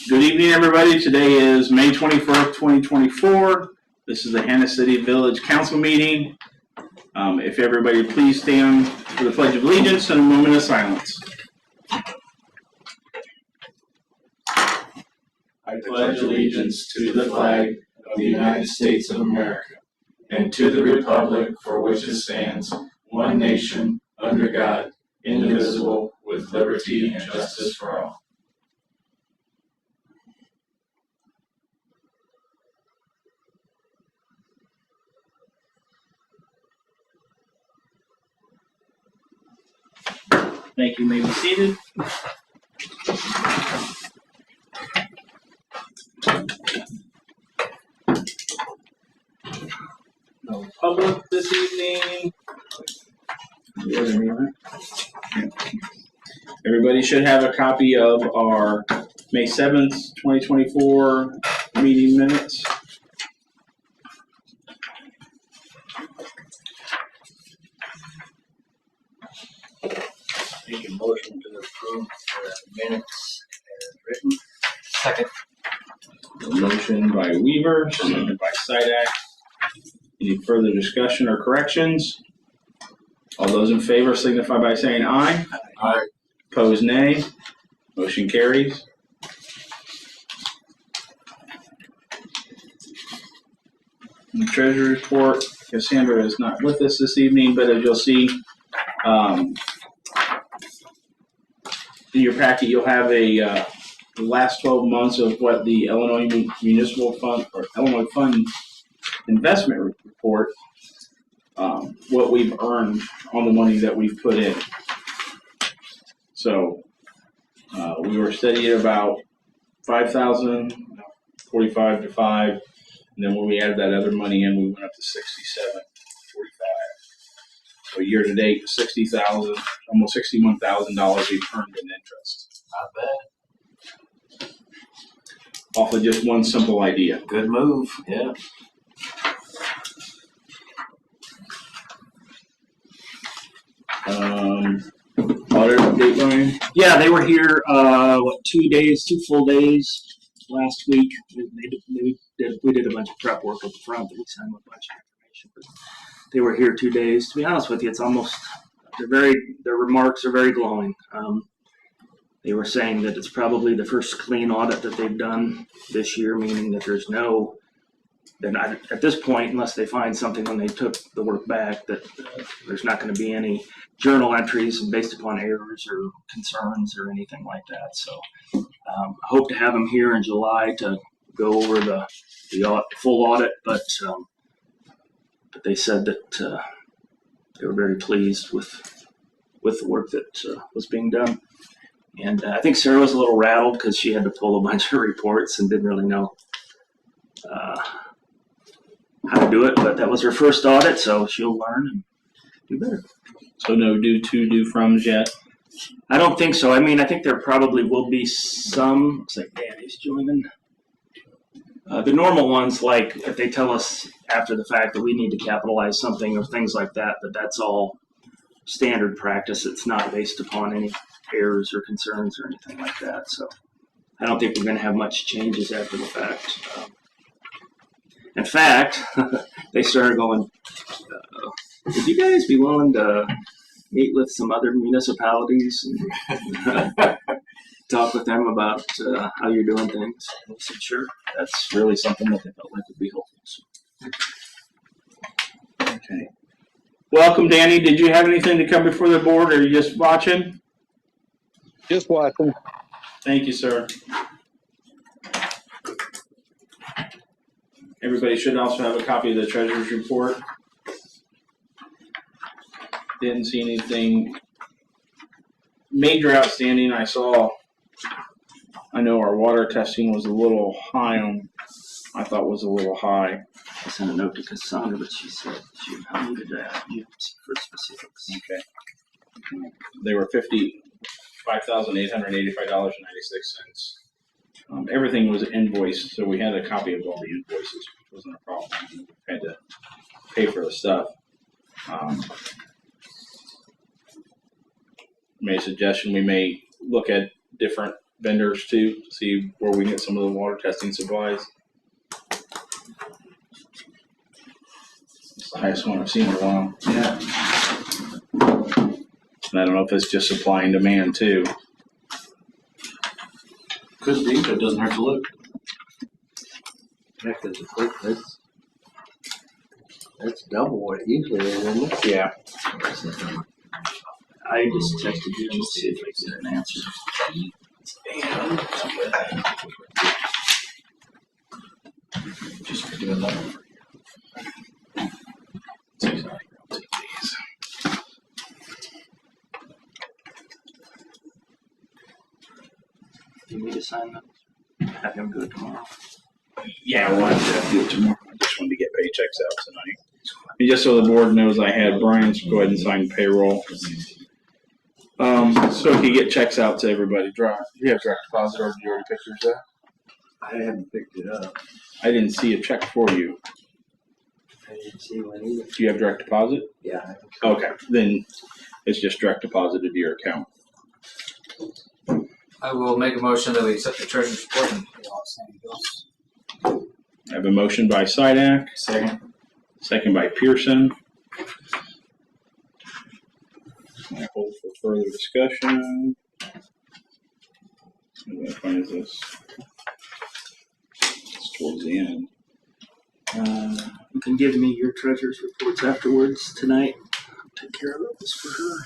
Good evening, everybody. Today is May 21st, 2024. This is the Hannah City Village Council meeting. If everybody please stand for the Pledge of Allegiance and a moment of silence. I pledge allegiance to the flag of the United States of America and to the republic for which it stands, one nation, under God, indivisible, with liberty and justice for all. Thank you. You may be seated. No public this evening. Everybody should have a copy of our May 7th, 2024 meeting minutes. Make a motion to approve the minutes as written. Second. A motion by Weaver, seconded by Sidak. Any further discussion or corrections? All those in favor signify by saying aye. Aye. Opposed, nay. Motion carries. The Treasury report. Cassandra is not with us this evening, but as you'll see, in your packet, you'll have the last 12 months of what the Illinois Municipal Fund or Illinois Fund Investment Report, what we've earned on the money that we've put in. So we were steady at about 5,000, 45 to 5, and then when we added that other money in, we went up to 67, 45. So year to date, 60,000, almost $61,000 we've earned in interest. Not bad. Off of just one simple idea. Good move. Yeah. Audit update, Ryan? Yeah, they were here, 2 full days last week. We did a bunch of prep work up front that we sent them a bunch of information. But they were here 2 days. To be honest with you, it's almost, their remarks are very glowing. They were saying that it's probably the first clean audit that they've done this year, meaning that there's no, they're not, at this point, unless they find something when they took the work back, that there's not going to be any journal entries based upon errors or concerns or anything like that. So I hope to have them here in July to go over the full audit, but they said that they were very pleased with the work that was being done. And I think Sarah was a little rattled because she had to pull a bunch of reports and didn't really know how to do it, but that was her first audit, so she'll learn and do better. So no due-froms yet? I don't think so. I mean, I think there probably will be some. Looks like Danny's joining. The normal ones, like if they tell us after the fact that we need to capitalize something or things like that, but that's all standard practice. It's not based upon any errors or concerns or anything like that. So I don't think we're going to have much changes after the fact. In fact, they started going, would you guys be willing to meet with some other municipalities and talk with them about how you're doing things? I said, sure. That's really something that they felt like would be helpful. So. Okay. Welcome, Danny. Did you have anything to come before the board, or are you just watching? Just watching. Thank you, sir. Everybody should also have a copy of the treasurer's report. Didn't see anything major outstanding. I know our water testing was a little high on, I thought was a little high. I sent a note to Cassandra, but she said she needed you for specifics. Okay. They were $55,885.96. Everything was invoiced, so we had a copy of all the invoices. It wasn't a problem. We had to pay for the stuff. Made a suggestion we may look at different vendors too, see where we can get some of the water testing supplies. It's the highest one I've seen in a while. Yeah. And I don't know if it's just supply and demand too. Could be, but it doesn't hurt to look. Heck, that's double what it usually is, isn't it? Yeah. I just texted you to see if I get an answer. Just for doing that. Do you need to sign that? Have him do it tomorrow. Yeah, we'll have to do it tomorrow. I just wanted to get paychecks out tonight. And just so the board knows, I had Brian go ahead and sign payroll. So he can get checks out to everybody. Do you have direct deposit or did you already pick yours up? I haven't picked it up. I didn't see a check for you. I didn't see one either. Do you have direct deposit? Yeah. Okay, then it's just direct deposited to your account. I will make a motion that we accept the treasurer's report and pay all outstanding bills. I have a motion by Sidak, Second. second by Pearson. I hold for further discussion. Which one is this? It's towards the end. You can give me your treasurer's reports afterwards tonight. I'll take care of those for her.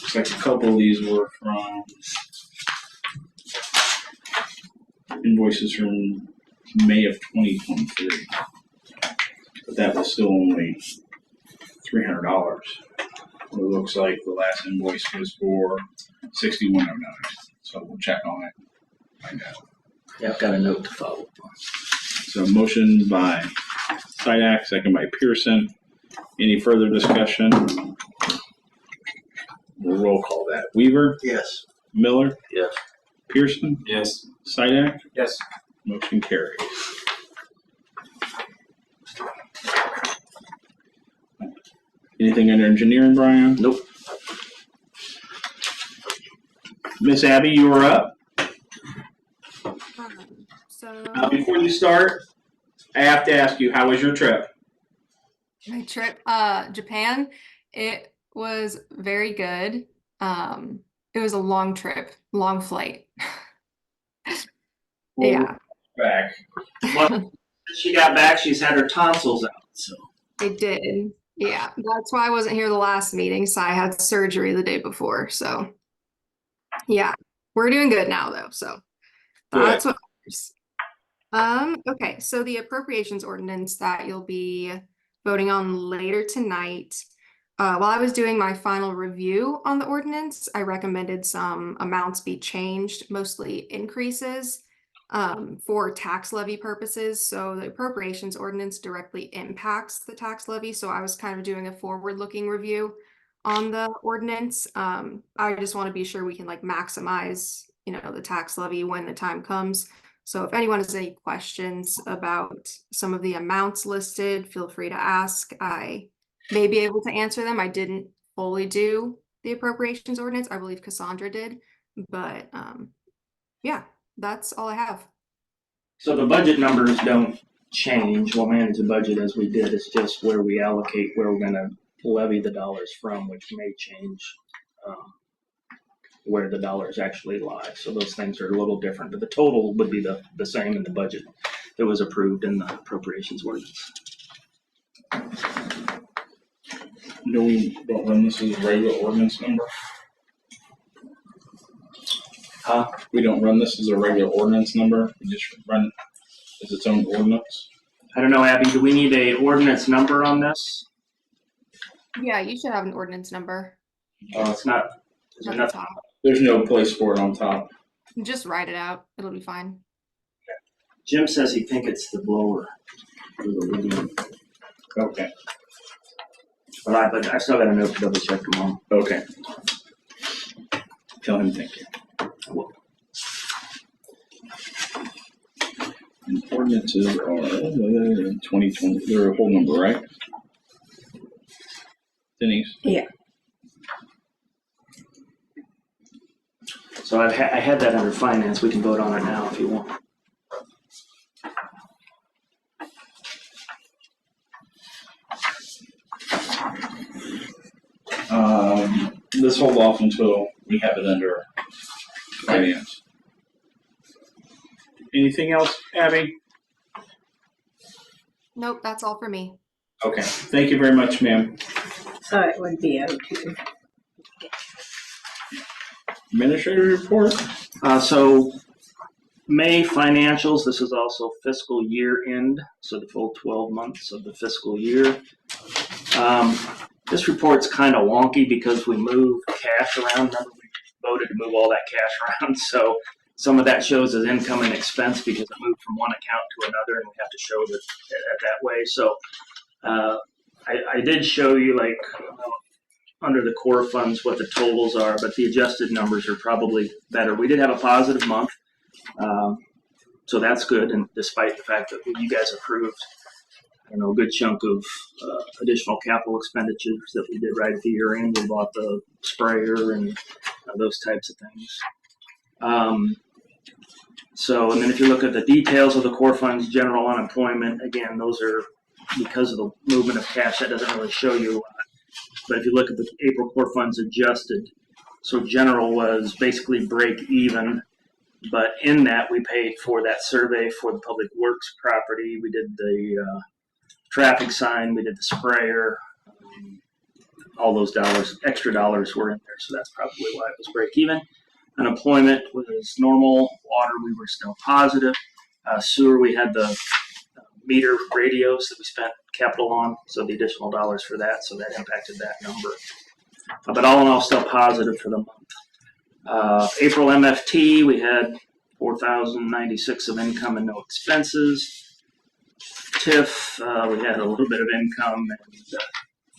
Looks like a couple of these were from invoices from May of 2023. But that was still only $300. It looks like the last invoice was for $61.09. So we'll check on it. Find out. Yeah, I've got a note to follow up on. So motion by Sidak, second by Pearson. Any further discussion? We'll roll call that. Weaver, Yes. Miller, Yes. Pearson, Yes. Sidak, Yes. motion carries. Anything under engineering, Brian? Nope. Miss Abby, you were up. So Before you start, I have to ask you, how was your trip? my trip, Japan, it was very good. It was a long trip, long flight. Yeah, Back. Well, she got back, she's had her tonsils out, so. I did. Yeah, that's why I wasn't here the last meeting. So I had surgery the day before. So yeah, we're doing good now though. So that's what matters. Okay, so the appropriations ordinance that you'll be voting on later tonight. While I was doing my final review on the ordinance, I recommended some amounts be changed, mostly increases, for tax levy purposes. So the appropriations ordinance directly impacts the tax levy. So I was kind of doing a forward-looking review on the ordinance. I just want to be sure we can like maximize, the tax levy when the time comes. So if anyone has any questions about some of the amounts listed, feel free to ask. I may be able to answer them. I didn't fully do the appropriations ordinance. I believe Cassandra did, but yeah, that's all I have. So the budget numbers don't change. We'll manage the budget as we did. It's just where we allocate, where we're gonna levy the dollars from, which may change where the dollars actually lie. So those things are a little different, but the total would be the same in the budget that was approved in the appropriations ordinance. No, we don't run this as a regular ordinance number. We don't run this as a regular ordinance number. We just run it as its own ordinance. I don't know, Abby, do we need a ordinance number on this? Yeah, you should have an ordinance number It's not. Is there at the enough? top. There's no place for it on top. Just write it out. It'll be fine. Jim says he thinks it's the blower. Or the leading. Okay. But I still got a note to double check tomorrow. Okay. Tell him thank you. I will. An ordinance ordinances are 2020, they're a whole number, right? Denise? So I had that under finance. We can vote on it now if you want. Let's hold off until we have it under finance. Anything else, Abby? Nope, that's all for me. Okay, thank you very much, ma'am. So it would be O2. Administrator report? So May financials, this is also fiscal year end, so the full 12 months of the fiscal year. This report's kind of wonky because we move cash around. Remember, we voted to move all that cash around, so some of that shows as income and expense because it moved from one account to another, and we have to show it that way. So I did show you, like, under the core funds what the totals are, but the adjusted numbers are probably better. We did have a positive month, so that's good, and despite the fact that you guys approved, I don't know, a good chunk of additional capital expenditures that we did right at the year end. We bought the sprayer and those types of things. So, and then if you look at the details of the core funds, general unemployment, again, those are, because of the movement of cash, that doesn't really show you a lot. But if you look at the April core funds adjusted, so general was basically break even, but in that we paid for that survey for the public works property. We did the traffic sign, we did the sprayer, all those dollars, extra dollars were in there, so that's probably why it was break even. Unemployment was normal. Water, we were still positive. Sewer, we had the meter radios that we spent capital on, so the additional dollars for that, so that impacted that number. But all in all, still positive for the month. April MFT, we had $4,096 of income and no expenses. TIF, we had a little bit of income and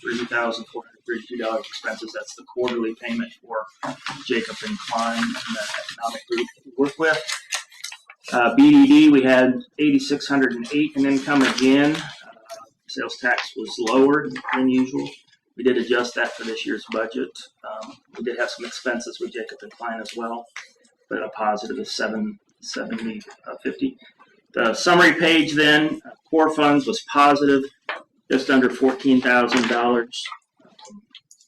$3,432 expenses. That's the quarterly payment for Jacob and Klein and the economic group that we work with. BDD, we had $8,608 in income again. Sales tax was lower than usual. We did adjust that for this year's budget. We did have some expenses with Jacob and Klein as well, but a positive of $750. The summary page then, core funds was positive, just under $14,000.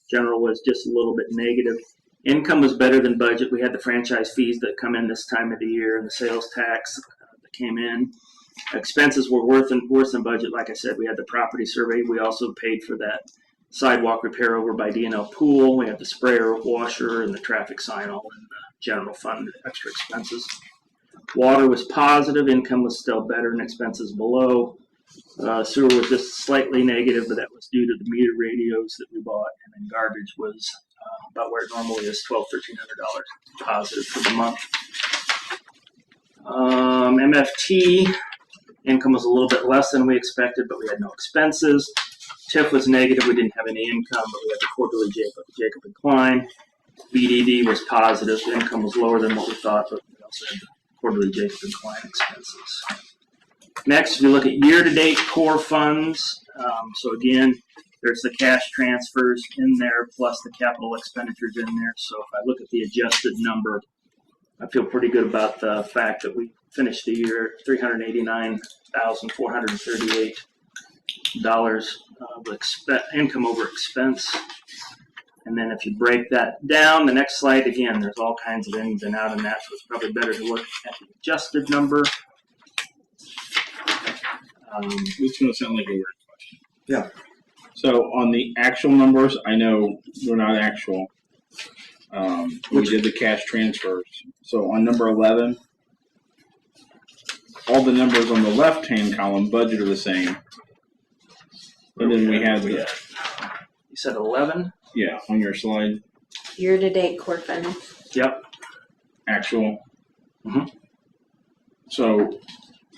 General was just a little bit negative. Income was better than budget. We had the franchise fees that come in this time of the year and the sales tax that came in. Expenses were worse than budget. Like I said, we had the property survey. We also paid for that sidewalk repair over by D&L Pool. We had the sprayer, washer, and the traffic sign all in the general fund extra expenses. Water was positive. Income was still better and expenses below. Sewer was just slightly negative, but that was due to the meter radios that we bought. And then garbage was about where it normally is, $1,200-$1,300 positive for the month. MFT, income was a little bit less than we expected, but we had no expenses. TIF was negative. We didn't have any income, but we had the quarterly Jacob and Klein. BDD was positive. Income was lower than what we thought, but we also had the quarterly Jacob and Klein expenses. Next, if you look at year-to-date core funds, so again, there's the cash transfers in there plus the capital expenditures in there. So if I look at the adjusted number, I feel pretty good about the fact that we finished the year at $389,438 of income over expense. And then if you break that down, the next slide, again, there's all kinds of ins and outs in that, so it's probably better to look at the adjusted number. This is going to sound like a weird question. Yeah. So on the actual numbers, I know they're not actual. We did the cash transfers. So on number 11, all the numbers on the left-hand column budget are the same. But then we have the, You said 11? yeah, on your slide, Year-to-date core funds. Yep. actual. Mhm. So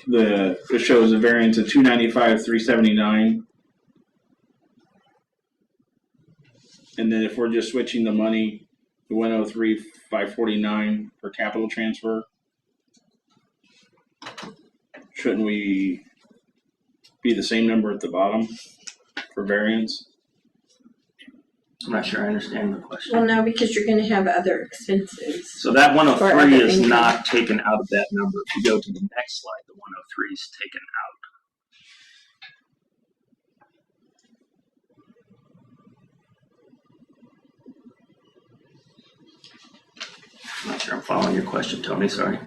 it shows a variance of 295,379. And then if we're just switching the money, the 103,549 for capital transfer shouldn't we be the same number at the bottom for variance? I'm not sure I understand the question. Well, no, because you're gonna have other expenses. So that Or 103 other is income. not taken out of that number. If you go to the next slide, the 103 is taken out. I'm not sure I'm following your question, Tony, sorry.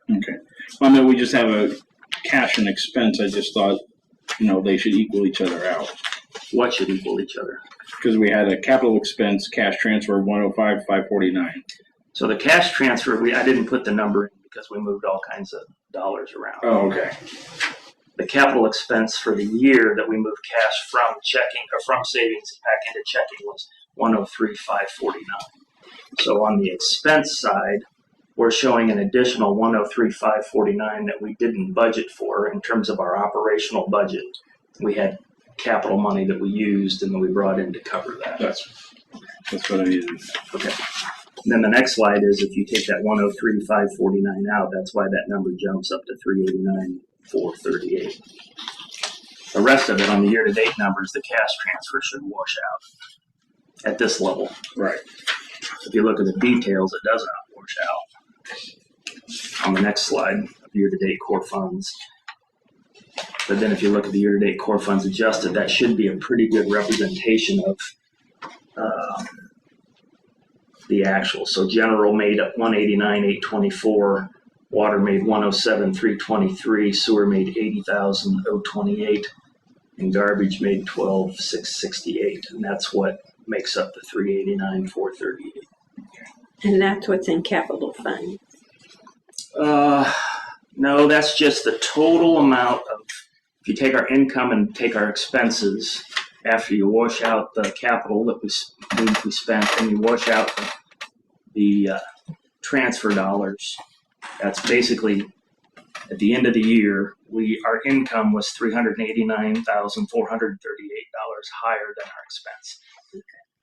Okay. Well, I mean, we just have a cash and expense. I just thought, they should equal each other out. What should equal each other? Because we had a capital expense cash transfer of 105,549. So the cash transfer, I didn't put the number in because we moved all kinds of dollars around. Oh, okay. The capital expense for the year that we moved cash from checking or from savings back into checking was 103,549. So on the expense side, we're showing an additional 103,549 that we didn't budget for in terms of our operational budget. We had capital money that we used and then we brought in to cover that. That's what I needed. Okay. And then the next slide is if you take that 103,549 out, that's why that number jumps up to 389,438. The rest of it on the year-to-date numbers, the cash transfer should wash out at this level. Right. If you look at the details, it does not wash out. On the next slide, year-to-date core funds. But then if you look at the year-to-date core funds adjusted, that should be a pretty good representation of the actual. So general made up 189,824, water made 107,323, sewer made 80,028, and garbage made 12,668, and that's what makes up the 389,438. And that's what's in capital fund. No, that's just the total amount of, if you take our income and take our expenses, after you wash out the capital that we spent and you wash out the transfer dollars, that's basically at the end of the year, our income was $389,438 higher than our expense.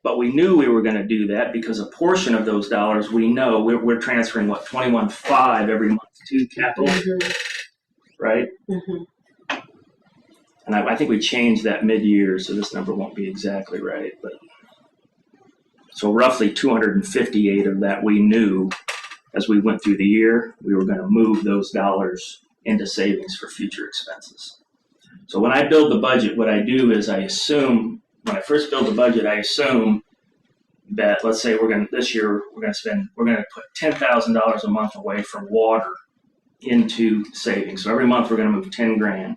But we knew we were going to do that because a portion of those dollars we know we're transferring $21,500 every month to capital, right? Mm-hmm. And I think we changed that mid-year, so this number won't be exactly right. But so roughly 258 of that we knew as we went through the year, we were going to move those dollars into savings for future expenses. So when I build the budget, what I do is when I first build the budget, I assume that, let's say this year we're going to put $10,000 a month away from water into savings. So every month we're going to move 10 grand.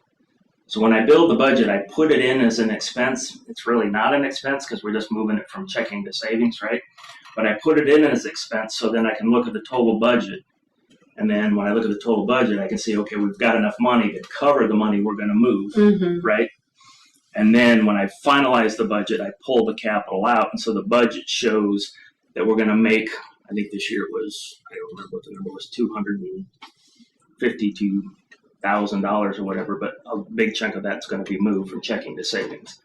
So when I build the budget, I put it in as an expense. It's really not an expense because we're just moving it from checking to savings, right? But I put it in as expense so then I can look at the total budget. And then when I look at the total budget, I can see, okay, we've got enough money to cover the money we're going to move, right? And then when I finalize the budget, I pull the capital out. And so the budget shows that we're going to make, I think this year it was, I don't remember what the number was, $252,000 or whatever, but a big chunk of that's going to be moved from checking to savings.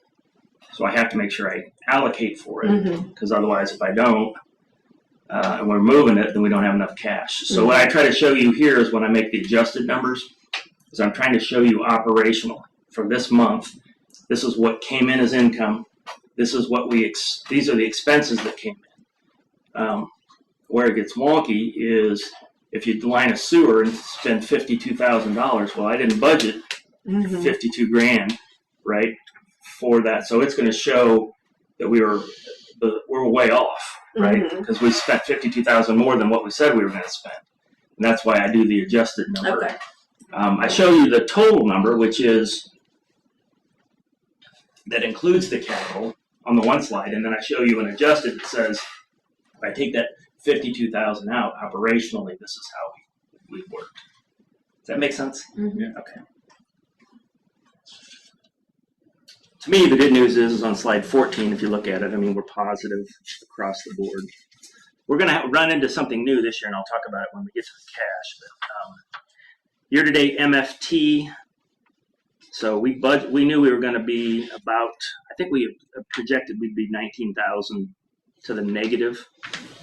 So I have to make sure I allocate for it, because otherwise if I don't, and we're moving it, then we don't have enough cash. So what I try to show you here is when I make the adjusted numbers, is I'm trying to show you operational for this month. This is what came in as income. This is what these are the expenses that came in. Where it gets wonky is if you line a sewer and spend $52,000, well, I didn't budget 52 grand, right, for that. So it's going to show that we're way off, right, because we spent 52,000 more than what we said we were going to spend. And that's why I do the adjusted number. Okay. I show you the total number, which is that includes the capital on the one slide, and then I show you an adjusted that says if I take that 52,000 out operationally, this is how we worked. Does that make sense? Mm-hmm. Okay. To me, the good news is on slide 14, if you look at it, I mean, we're positive across the board. We're going to run into something new this year, and I'll talk about it when we get to the cash. But, year-to-date MFT. So we knew we were going to be about, I think we projected we'd be 19,000 to the negative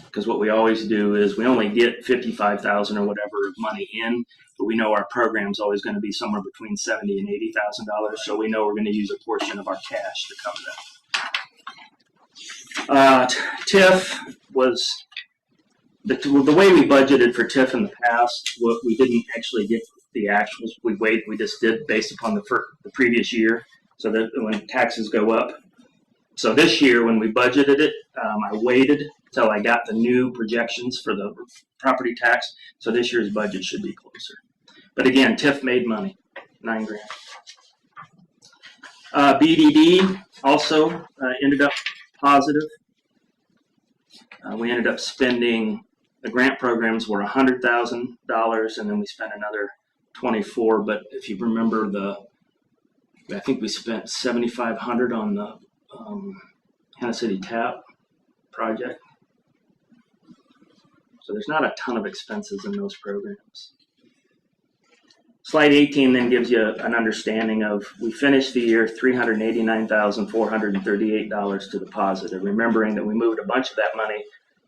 because what we always do is we only get 55,000 or whatever money in, but we know our program's always going to be somewhere between $70,000 and $80,000, so we know we're going to use a portion of our cash to cover that. TIF was the way we budgeted for TIF in the past. What we didn't actually get the actuals. We just did based upon the previous year, so that when taxes go up. So this year, when we budgeted it, I waited till I got the new projections for the property tax. So this year's budget should be closer. But again, TIF made money, $9,000. BDD also ended up positive. We ended up spending, the grant programs were $100,000, and then we spent another $24,000. But if you remember, I think we spent $7,500 on the Hannah City Tap project. So there's not a ton of expenses in those programs. Slide 18 then gives you an understanding of, we finished the year $389,438 to the positive, remembering that we moved a bunch of that money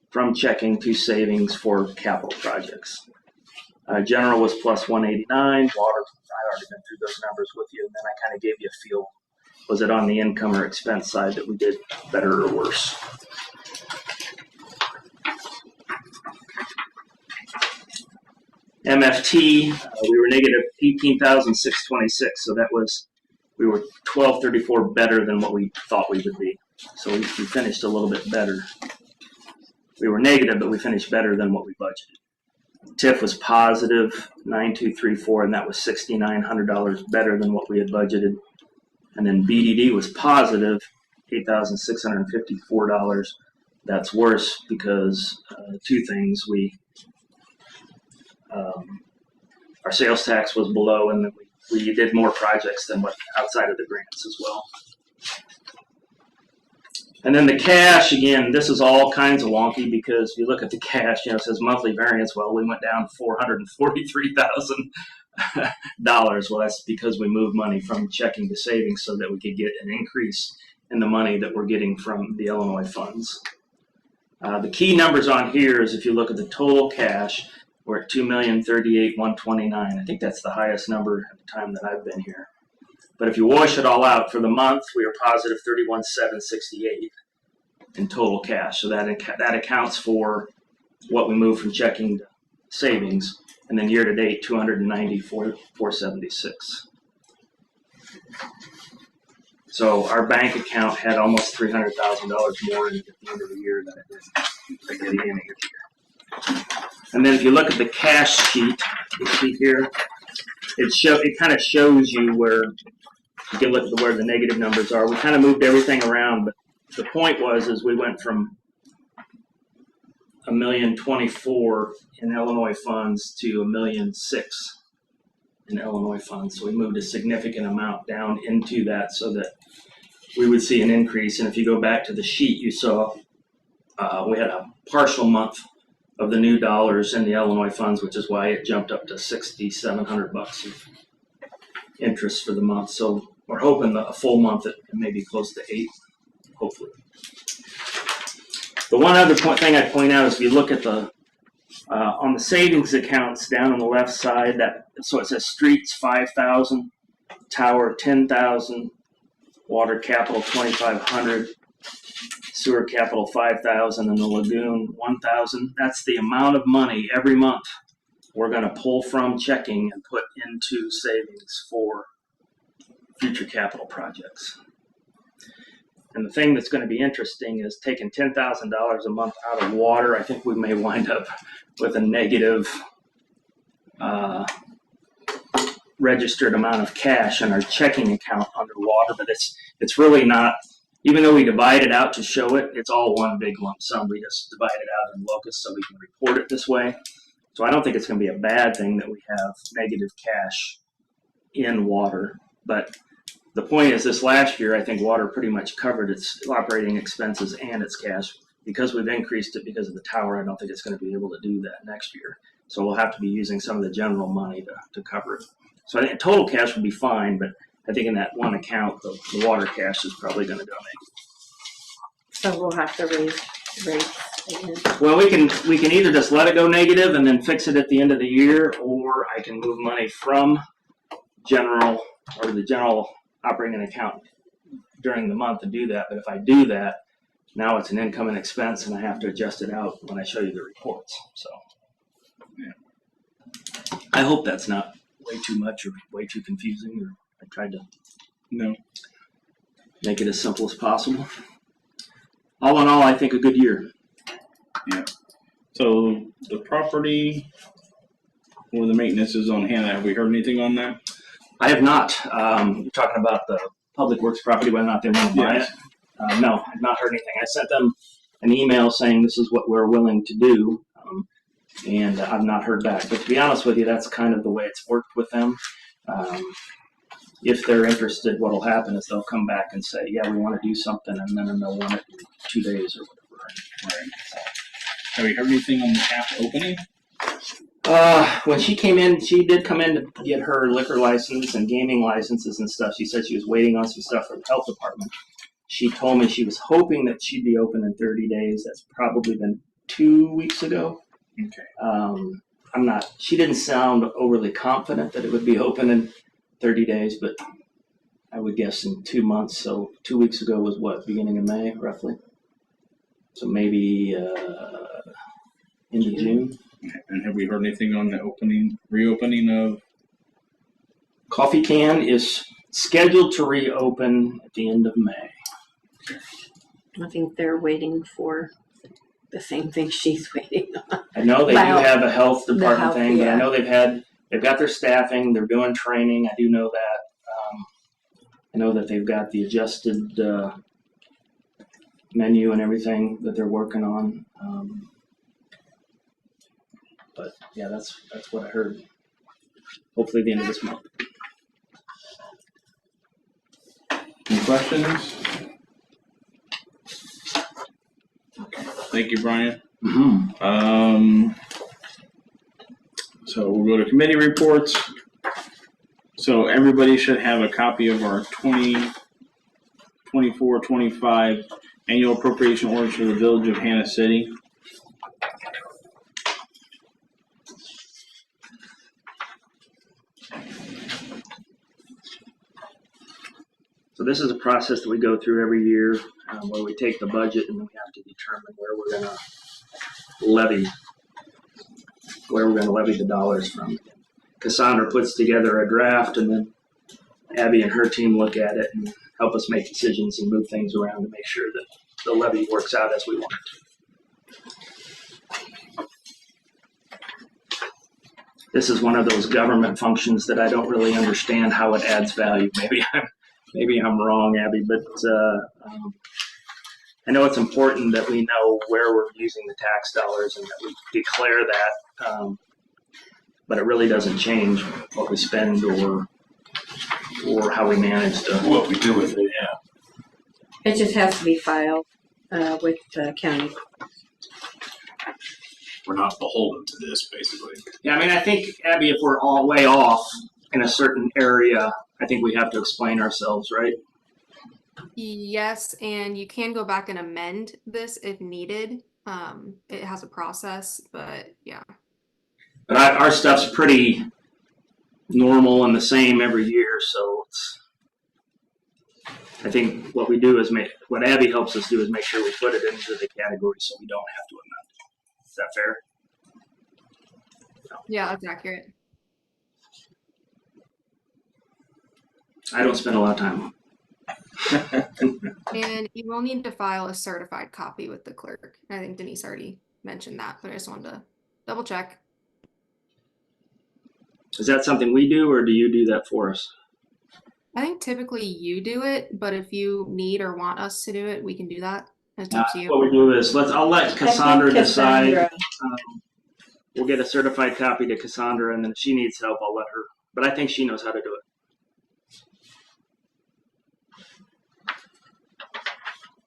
from checking to savings for capital projects. General was plus 189, water, I've already been through those numbers with you, and then I kind of gave you a feel. Was it on the income or expense side that we did better or worse? MFT, we were negative 18,626, so that was, we were 1234 better than what we thought we would be. So we finished a little bit better. We were negative, but we finished better than what we budgeted. TIF was positive 9234, and that was $6,900 better than what we had budgeted. And then BDD was positive $8,654. That's worse because two things. Our sales tax was below, and then we did more projects than what outside of the grants as well. And then the cash, again, this is all kinds of wonky because if you look at the cash, it says monthly variance. Well, we went down $443,000. Well, that's because we moved money from checking to savings so that we could get an increase in the money that we're getting from the Illinois funds. The key numbers on here is if you look at the total cash, we're at $2,038,129. I think that's the highest number at the time that I've been here. But if you wash it all out for the month, we are positive $31,768 in total cash. So that accounts for what we moved from checking to savings, and then year to date $294,476. So our bank account had almost $300,000 more in it at the end of the year than it did at the beginning of the year. And then if you look at the cash sheet, you see here, it kind of shows you where you can look at where the negative numbers are. We kind of moved everything around, but the point is we went from $1,024,000 in Illinois funds to $1,006,000 in Illinois funds. So we moved a significant amount down into that so that we would see an increase. And if you go back to the sheet, you saw we had a partial month of the new dollars in the Illinois funds, which is why it jumped up to $6,700 of interest for the month. So we're hoping that a full month it may be close to $8,000, hopefully. The one other thing I'd point out is if you look at the on the savings accounts down on the left side, so it says streets 5,000, tower 10,000, water capital 2,500, sewer capital 5,000, and the lagoon 1,000. That's the amount of money every month we're going to pull from checking and put into savings for future capital projects. And the thing that's going to be interesting is taking $10,000 a month out of water. I think we may wind up with a negative registered amount of cash in our checking account underwater, but it's really not. Even though we divide it out to show it, it's all one big lump sum. We just divide it out in locus so we can report it this way. So I don't think it's going to be a bad thing that we have negative cash in water. But the point is, this last year, I think water pretty much covered its operating expenses and its cash. Because we've increased it because of the tower, I don't think it's going to be able to do that next year. So we'll have to be using some of the general money to cover it. So I think total cash would be fine, but I think in that one account, the water cash is probably going to dominate. So we'll have to raise rates Well, we can either just let it go negative and then fix it at the end of the year, or I can move money from general or the general operating account during the month and do that. But if I do that, now it's an income and expense, and I have to adjust it out when I show you the reports. So, yeah. I hope that's not way too much or way too confusing. Or I tried to make it as simple as possible. All in all, I think a good year. Yeah. So the property or the maintenance is on Hannah. Have we heard anything on that? I have not. You're talking about the Public Works property, whether or not they want to buy it. No, I've not heard anything. I sent them an email saying this is what we're willing to do, and I've not heard back. But to be honest with you, that's kind of the way it's worked with them. If they're interested, what will happen is they'll come back and say, yeah, we want to do something, and then they'll want it in 2 days or whatever. Right. Have we heard anything on the tap opening? When she came in, she did come in to get her liquor license and gaming licenses and stuff. She said she was waiting on some stuff from the health department. She told me she was hoping that she'd be open in 30 days. That's probably been 2 weeks ago. Okay. She didn't sound overly confident that it would be open in 30 days, but I would guess in 2 months. So 2 weeks ago was what, beginning of May, roughly? So maybe into June. And have we heard anything on the reopening of? Coffee Can is scheduled to reopen at the end of May. I think they're waiting for the same thing she's waiting on. I know they do have a health department thing, but yeah. I know they've got their staffing, they're doing training. I do know that. I know that they've got the adjusted menu and everything that they're working on. But yeah, that's what I heard. Hopefully the end of this month. Any questions? Thank you, Brian. Mm-hmm. So we'll go to committee reports. So everybody should have a copy of our 2024-25 annual appropriation orders for the Village of Hannah City. So this is a process that we go through every year where we take the budget and we have to determine where we're going to levy the dollars from. Cassandra puts together a draft, and then Abby and her team look at it and help us make decisions and move things around to make sure that the levy works out as we want it to. This is one of those government functions that I don't really understand how it adds value. Maybe I'm wrong, Abby, but I know it's important that we know where we're using the tax dollars and that we declare that, but it really doesn't change what we spend or how we manage What we do with it, yeah. It just has to be filed with the county. We're not beholden to this, basically. Yeah, I mean, I think, Abby, if we're all way off in a certain area, I think we have to explain ourselves, right? Yes, and you can go back and amend this if needed. It has a process, but yeah. But our stuff's pretty normal and the same every year, so I think what we do is what Abby helps us do is make sure we put it into the category so we don't have to amend. Is that fair? Yeah, that's accurate. I don't spend a lot of time. And you will need to file a certified copy with the clerk. I think Denise already mentioned that, but I just wanted to double check. Is that something we do, or do you do that for us? I think typically you do it, but if you need or want us to do it, we can do that. It's up to you. What we do is I'll let Cassandra I think decide. Cassandra- We'll get a certified copy to Cassandra, and then if she needs help, I'll let her. But I think she knows how to do it.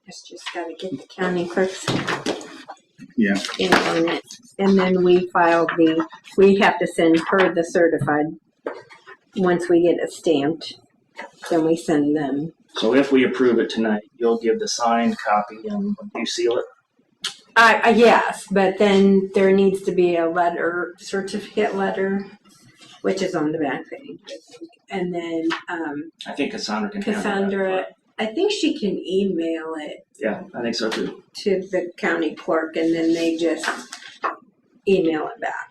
It's just got to get the county clerks Yeah. in on it. And then we have to send her the certified. Once we get it stamped, then we send them. So if we approve it tonight, you'll give the signed copy and you seal it? Yes, but then there needs to be a letter, certificate letter, which is on the back page, I think. And then I think Cassandra can handle that. Cassandra, I think she can email it Yeah, I think so too. to the county clerk, and then they just email it back.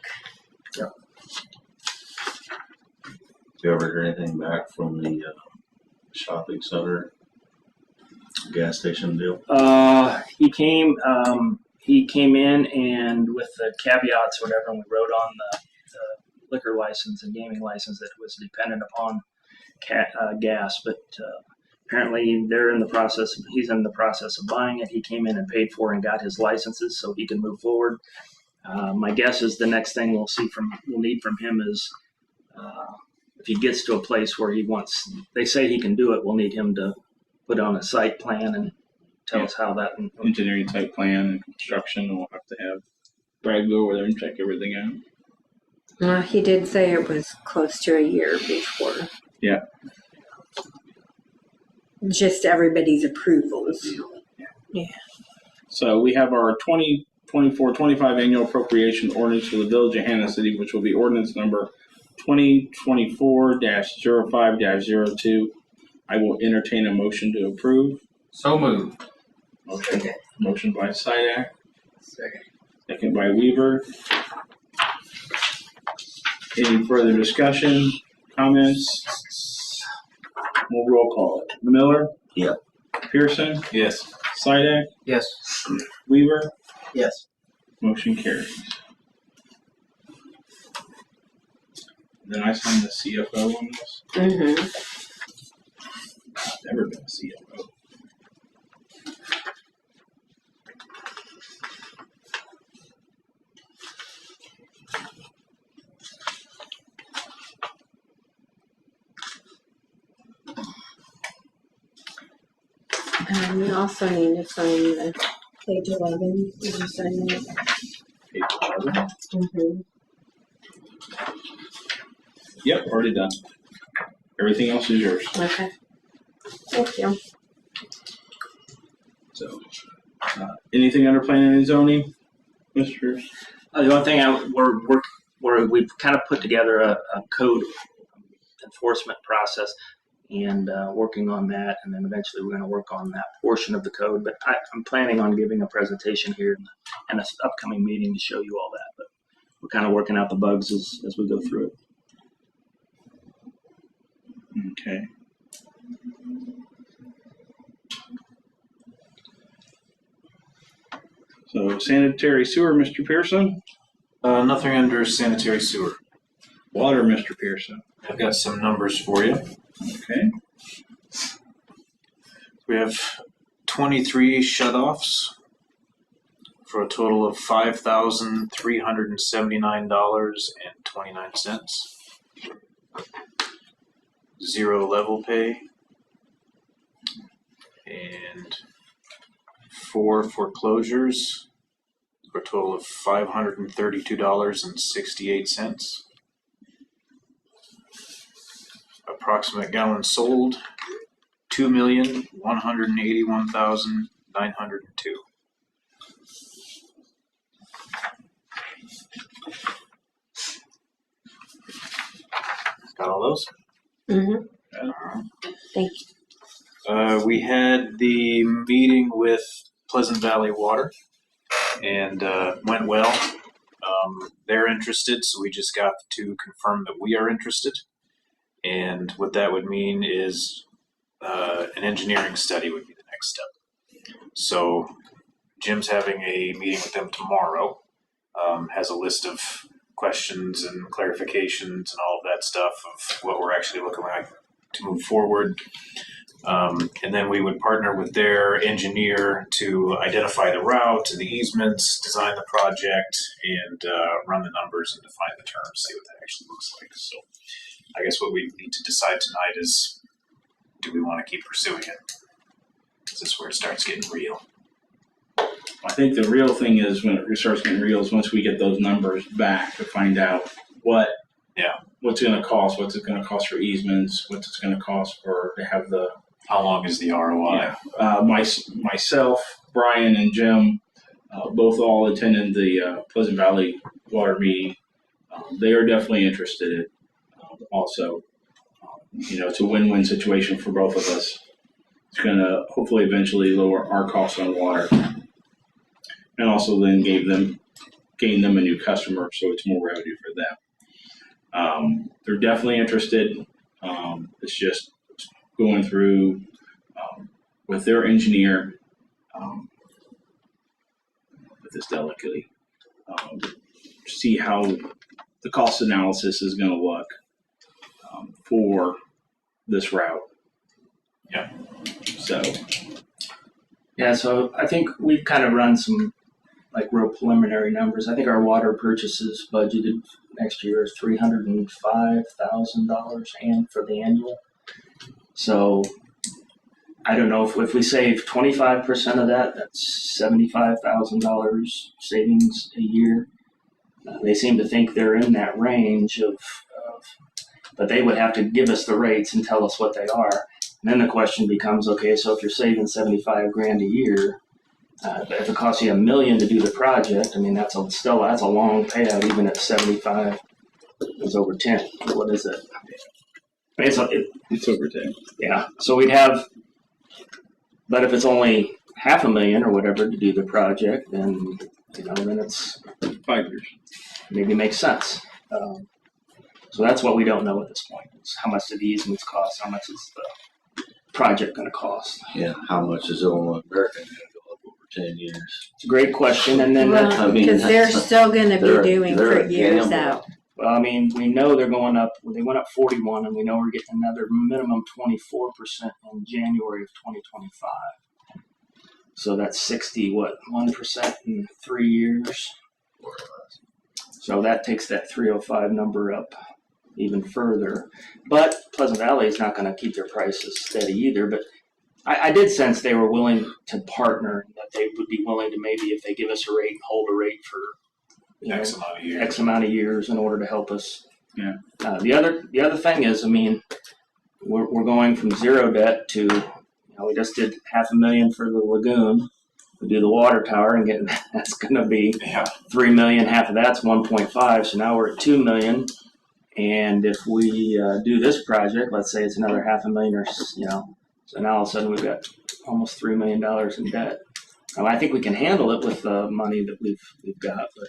You ever hear anything back from the shopping center gas station deal? He came in and with the caveats, or whatever, and we wrote on the liquor license and gaming license that it was dependent upon gas, but apparently he's in the process of buying it. He came in and paid for and got his licenses so he can move forward. My guess is the next thing we'll need from him is if he gets to a place where they say he can do it, we'll need him to put on a site plan and tell us how that. Engineering type plan and construction, and we'll have to have Brad go over there and check everything out. Well, he did say it was close to a year before. Yeah. Just everybody's approvals. Yeah. So we have our 2024-25 annual appropriation ordinance for the Village of Hannah City, which will be ordinance number 2024-05-02. I will entertain a motion to approve. So moved. Motion by Sidak, Second. second by Weaver. Any further discussion, comments? We'll roll call it. Miller? Yep. Pearson? Yes. Sidak? Yes. Weaver? Yes. Motion carries. Then I sign the CFO on this. Mm-hmm. I've never been a CFO. We also need to sign the page 11. Did you sign that? Page 11. Mm-hmm. Yep, already done. Everything else is yours. Okay. Thank you. So, anything under planning and zoning, Mr.? The one thing we've kind of put together a code enforcement process and working on that, and then eventually we're going to work on that portion of the code. But I'm planning on giving a presentation here in an upcoming meeting to show you all that. But we're kind of working out the bugs as we go through it. Okay. So sanitary sewer, Mr. Pearson. Nothing under sanitary sewer. Water, Mr. Pearson. I've got some numbers for you. Okay. We have 23 shutoffs for a total of $5,379.29. 0 level pay. And 4 foreclosures for a total of $532.68. Approximate gallons sold, 2,181,902. Got all those? Mm-hmm. Thank you. We had the meeting with Pleasant Valley Water and went well. They're interested, so we just got to confirm that we are interested. And what that would mean is an engineering study would be the next step. So Jim's having a meeting with them tomorrow, has a list of questions and clarifications and all of that stuff of what we're actually looking like to move forward. And then we would partner with their engineer to identify the route and the easements, design the project, and run the numbers and define the terms, see what that actually looks like. So I guess what we need to decide tonight is, do we want to keep pursuing it? Is this where it starts getting real? I think the real thing is when it starts getting real is once we get those numbers back to find out what's going to cost, what's it going to cost for easements, what's it going to cost to have the. How long is the ROI? Yeah. Myself, Brian, and Jim both all attended the Pleasant Valley Water meeting. They are definitely interested in also. It's a win-win situation for both of us. It's going to hopefully eventually lower our costs on water, and also then gain them a new customer, so it's more revenue for them. They're definitely interested. It's just going through with their engineer with this delicately, see how the cost analysis is going to look for this route. Yeah. So. Yeah, so I think we've kind of run some like real preliminary numbers. I think our water purchases budgeted next year is $305,000 and for the annual. So I don't know if we save 25% of that, that's $75,000 savings a year. They seem to think they're in that range of, but they would have to give us the rates and tell us what they are. And then the question becomes, okay, so if you're saving $75,000 a year, but if it costs you $1 million to do the project, I mean that's a long payout, even if 75 is over 10. What is it? I mean, It's over 10. Yeah. So we'd have, but if it's only $500,000 or whatever to do the project, then then it's 5 years. maybe makes sense. So that's what we don't know at this point. Is how much do the easements cost? How much is the project going to cost? Yeah, how much is Illinois American going to go up over 10 years? It's a great question. And then, I mean, Because they're still gonna they're- be doing they're for a years gamble. out. well, I mean, we know they're going up. They went up 41, and we know we're getting another minimum 24% in January of 2025. So that's 1% in 3 years. So that takes that 305 number up even further. But Pleasant Valley is not going to keep their prices steady either. But I did sense they were willing to partner, that they would be willing to maybe, if they give us a rate, hold a rate for X amount of years. X amount of years in order to help us. Yeah. The other thing is, I mean, we're going from zero debt to, we just did $500,000 for the lagoon. We do the water tower and that's going to be Yeah. $3 million. Half of that's 1.5. So now we're at $2 million. And if we do this project, let's say it's another $500,000 or so now all of a sudden we've got almost $3 million in debt. I think we can handle it with the money that we've got, but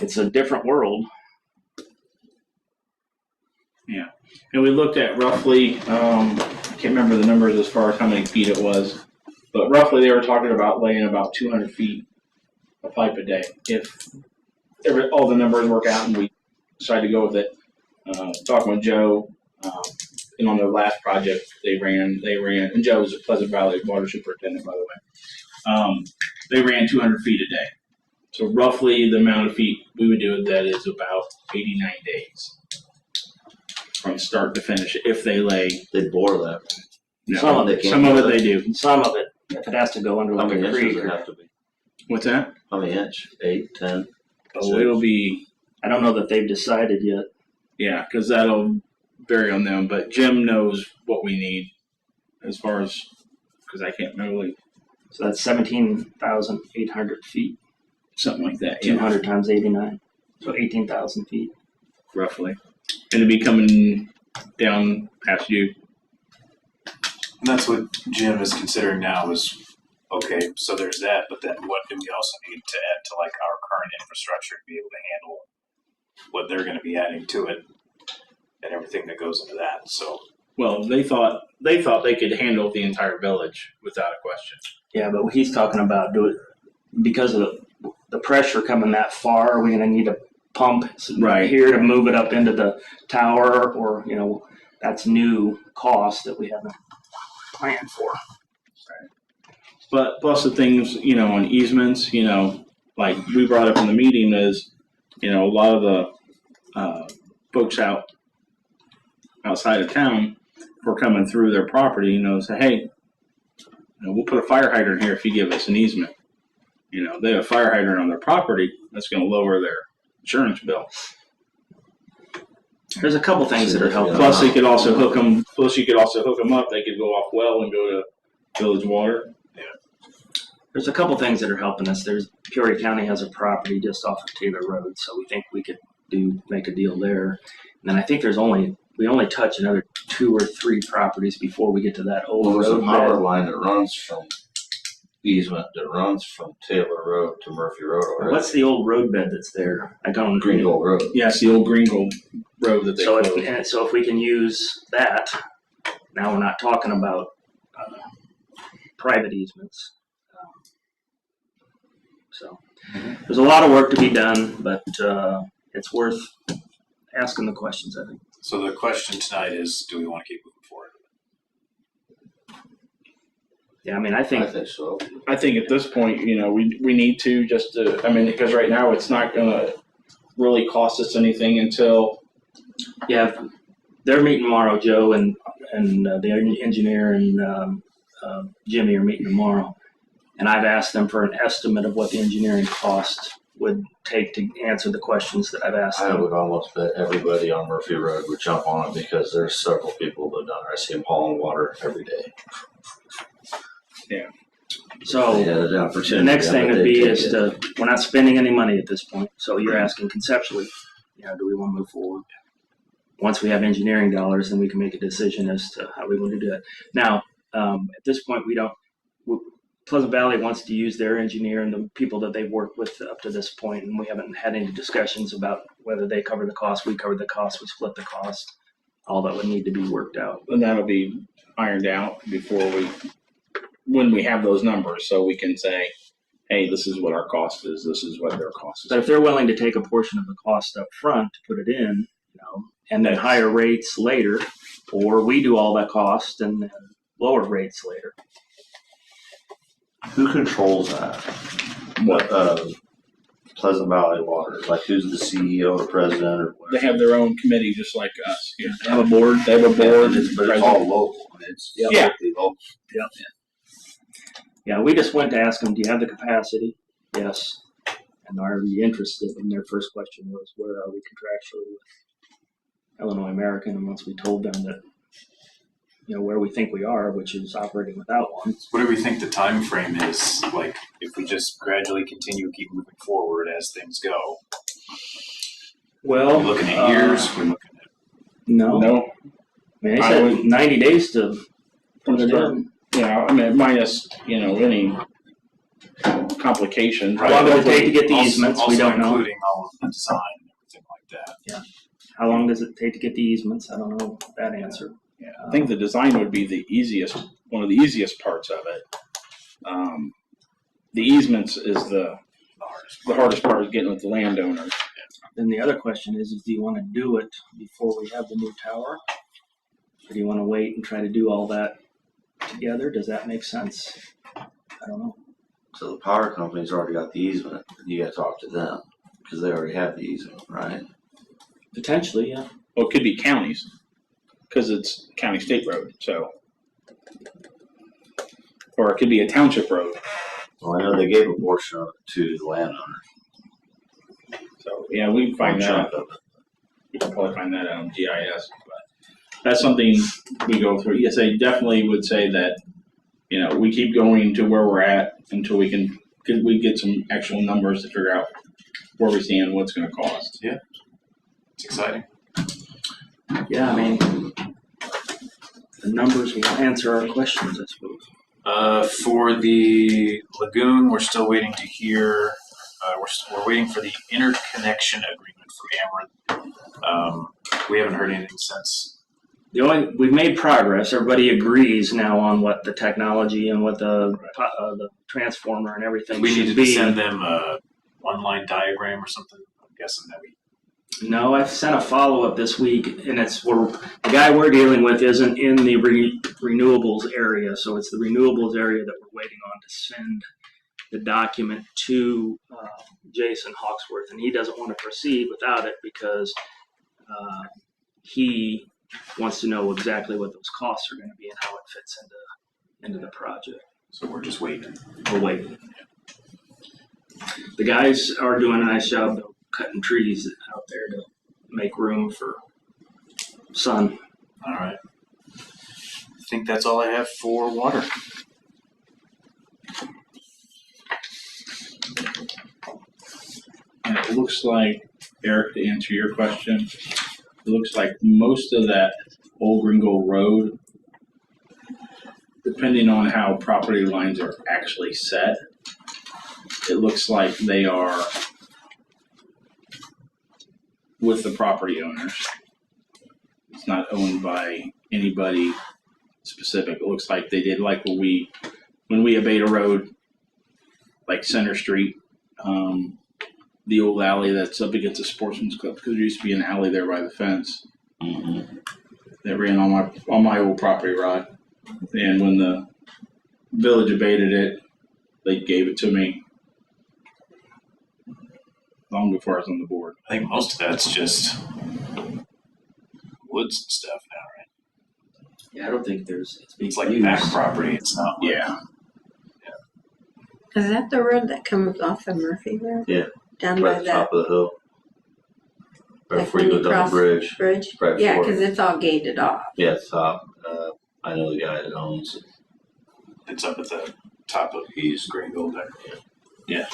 it's a different world. Yeah. And we looked at roughly, I can't remember the numbers as far as how many feet it was, but roughly they were talking about laying about 200 feet of pipe a day. If all the numbers work out and we decide to go with it, talking with Joe, and on their last project they ran, and Joe was a Pleasant Valley water superintendent, by the way. They ran 200 feet a day. So roughly the amount of feet we would do with that is about 89 days from start to finish if they lay. They bore that. No, Some of it some of it they do. Some of it, if it has to go under How like many a inches creek. does it have to be? What's that? How many inch? 8, 10? Oh, it'll be, I don't know that they've decided yet. yeah, because that'll vary on them. But Jim knows what we need as far as, because I can't really, So that's 17,800 feet. something like that. Yeah, 200 times 89. So 18,000 feet. roughly. And it'll be coming down past you. And that's what Jim is considering now is, okay, so there's that, but then what do we also need to add to like our current infrastructure to be able to handle what they're going to be adding to it and everything that goes into that. So Well, they thought they could handle the entire village without a question. Yeah, but he's talking about do it because of the pressure coming that far. Are we going to need a pump Right. here to move it up into the tower, or that's new cost that we haven't planned for. But plus the things, on easements, like we brought up in the meeting is, a lot of the folks outside of town were coming through their property, say, hey, we'll put a fire hydrant here if you give us an easement. They have a fire hydrant on their property, that's going to lower their insurance bill. There's a couple things that are helping. Plus, they could also hook them. Plus, you could also hook them up. They could go off well and go to village water. There's a couple things that are helping us. There's Peoria County has a property just off of Taylor Road, so we think we could make a deal there. And then I think we only touch another 2 or 3 properties before we get to that old Well, there's a road power bed. line that runs from easement that runs from Taylor Road to Murphy Road already. What's the old road bed that's there? I don't agree. Greenville Road? Yeah, it's the old Greenville Road that they So closed. so if we can use that, now we're not talking about private easements. So there's a lot of work to be done, but it's worth asking the questions, I think. So the question tonight is, do we want to keep moving forward? Yeah, I mean, I I think think so. I think at this point, we need to just because right now it's not gonna really cost us anything until, yeah, they're meeting tomorrow, Joe and the engineer and Jimmy are meeting tomorrow. And I've asked them for an estimate of what the engineering cost would take to answer the questions that I've asked I them. would almost bet everybody on Murphy Road would jump on it because there's several people that have done it. I see them hauling water every day. So They had an opportunity. the next thing would they'd be take is it. we're not spending any money at this point. So you're asking conceptually, do we want to move forward? Once we have engineering dollars, then we can make a decision as to how we want to do that. Now, at this point, Pleasant Valley wants to use their engineer and the people that they've worked with up to this point, and we haven't had any discussions about whether they cover the cost, we cover the cost, we split the cost. All that would need to be worked out. and that'll be ironed out when we have those numbers, so we can say, hey, this is what our cost is, this is what their cost is. But if they're willing to take a portion of the cost up front to put it in, and then higher rates later, or we do all that cost and then lower rates later. Who controls that? What? Pleasant Valley Water. Like, who's the CEO or president or They whatever? have their own committee, just like us. They have a board. They have a board. But it's all local. It's Yeah. strictly local. Yeah, we just went to ask them, do you have the capacity? Yes. And are you interested? And their first question was, where are we contractually with Illinois American? And once we told them that, where we think we are, which is operating without one. What do we think the time frame is? Like, if we just gradually continue, keep moving forward as things go? Well, We're looking at years. We're looking at No. No, I mean, they I said would- 90 days to put it start. in. Minus, any complications. How long does it take to get the also- easements? We also don't know. including all of the design and everything like that. How long does it take to get the easements? I don't know that answer. Yeah, I think the design would be one of the easiest parts of it. The easements is the hardest part is getting with the landowner. Then the other question is do you want to do it before we have the new tower? Or do you want to wait and try to do all that together? Does that make sense? I don't know. So the power company's already got the easement. You gotta talk to them because they already have the easement, right? Potentially, yeah. Well, it could be counties, because it's county state road, so. Or it could be a township road, Well, I know they gave a portion of it to the landowner. so, yeah, we can find that out. Chunk of it. We can probably find that out on GIS, but that's something we go through. Yes, I definitely would say that, we keep going to where we're at until we get some actual numbers to figure out where we stand, what's gonna cost. It's exciting. Yeah, I mean, the numbers will answer our questions, I suppose. For the lagoon, we're still waiting to hear. We're waiting for the interconnection agreement from Ameren. We haven't heard anything since. We've made progress. Everybody agrees now on what the technology and what the transformer and everything We should needed be. to send them a one-line diagram or something. I'm guessing that we. No, I've sent a follow-up this week, and the guy we're dealing with isn't in the renewables area, so it's the renewables area that we're waiting on to send the document to Jason Hawksworth, and he doesn't want to proceed without it because he wants to know exactly what those costs are going to be and how it fits into the project. So we're just waiting. We're waiting. The guys are doing a nice job though, cutting trees out there to make room for sun. All right. I think that's all I have for water. looks like, Eric, to answer your question, it looks like most of that Old Gringo Road, depending on how property lines are actually set, it looks like they are with the property owners. It's not owned by anybody specific. It looks like they did like when we abate a road, like Center Street, the old alley that's up against the Sportsman's Club, because there used to be an alley there by the fence that ran on my old property, Rod. And when the village abated it, they gave it to me long before I was on the board. I think most of that's just woods and stuff now, right? Yeah, I don't think It's like back property. It's not. Like, Yeah. Is that the road that comes off of Murphy Road? Yeah. Down Right by at the that top of the hill. Right Like before you when go you down cross the bridge. bridge? Right Yeah, before. because it's all gated off. Yeah, it's top. I know the guy that owns it. It's up at the top of East Greenville there. Yeah,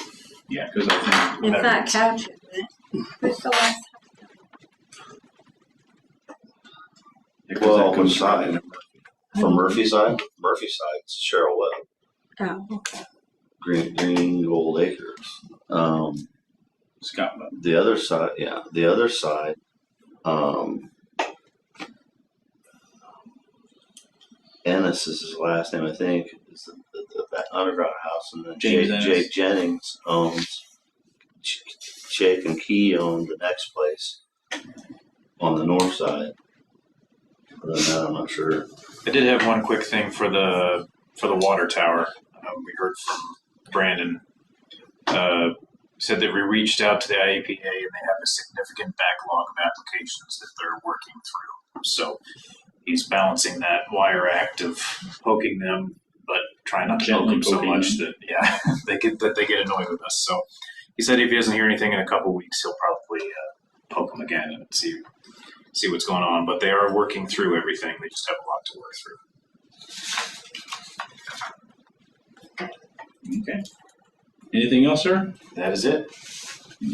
because I think It's not couch, is it? Who's the last? Well, which side? From Murphy side? Murphy side, it's Cheryl Webb. Oh, okay. Green Gold Acres. Scott. The other side, yeah, the other side, Ennis is his last name, I think, is the underground house, and then James Ennis. Jake Jennings owns, Jake and Key own the next place on the north side. Other than that, I'm not sure. I did have one quick thing for the water tower. We heard from Brandon. Said that we reached out to the IEPA and they have a significant backlog of applications that they're working through. So he's balancing that wire act of poking them, but trying not to poke them so much that they get annoyed with us. So he said if he doesn't hear anything in a couple of weeks, he'll probably poke them again and see what's going on. But they are working through everything. They just have a lot to work through. Okay. Anything else, sir? That is it.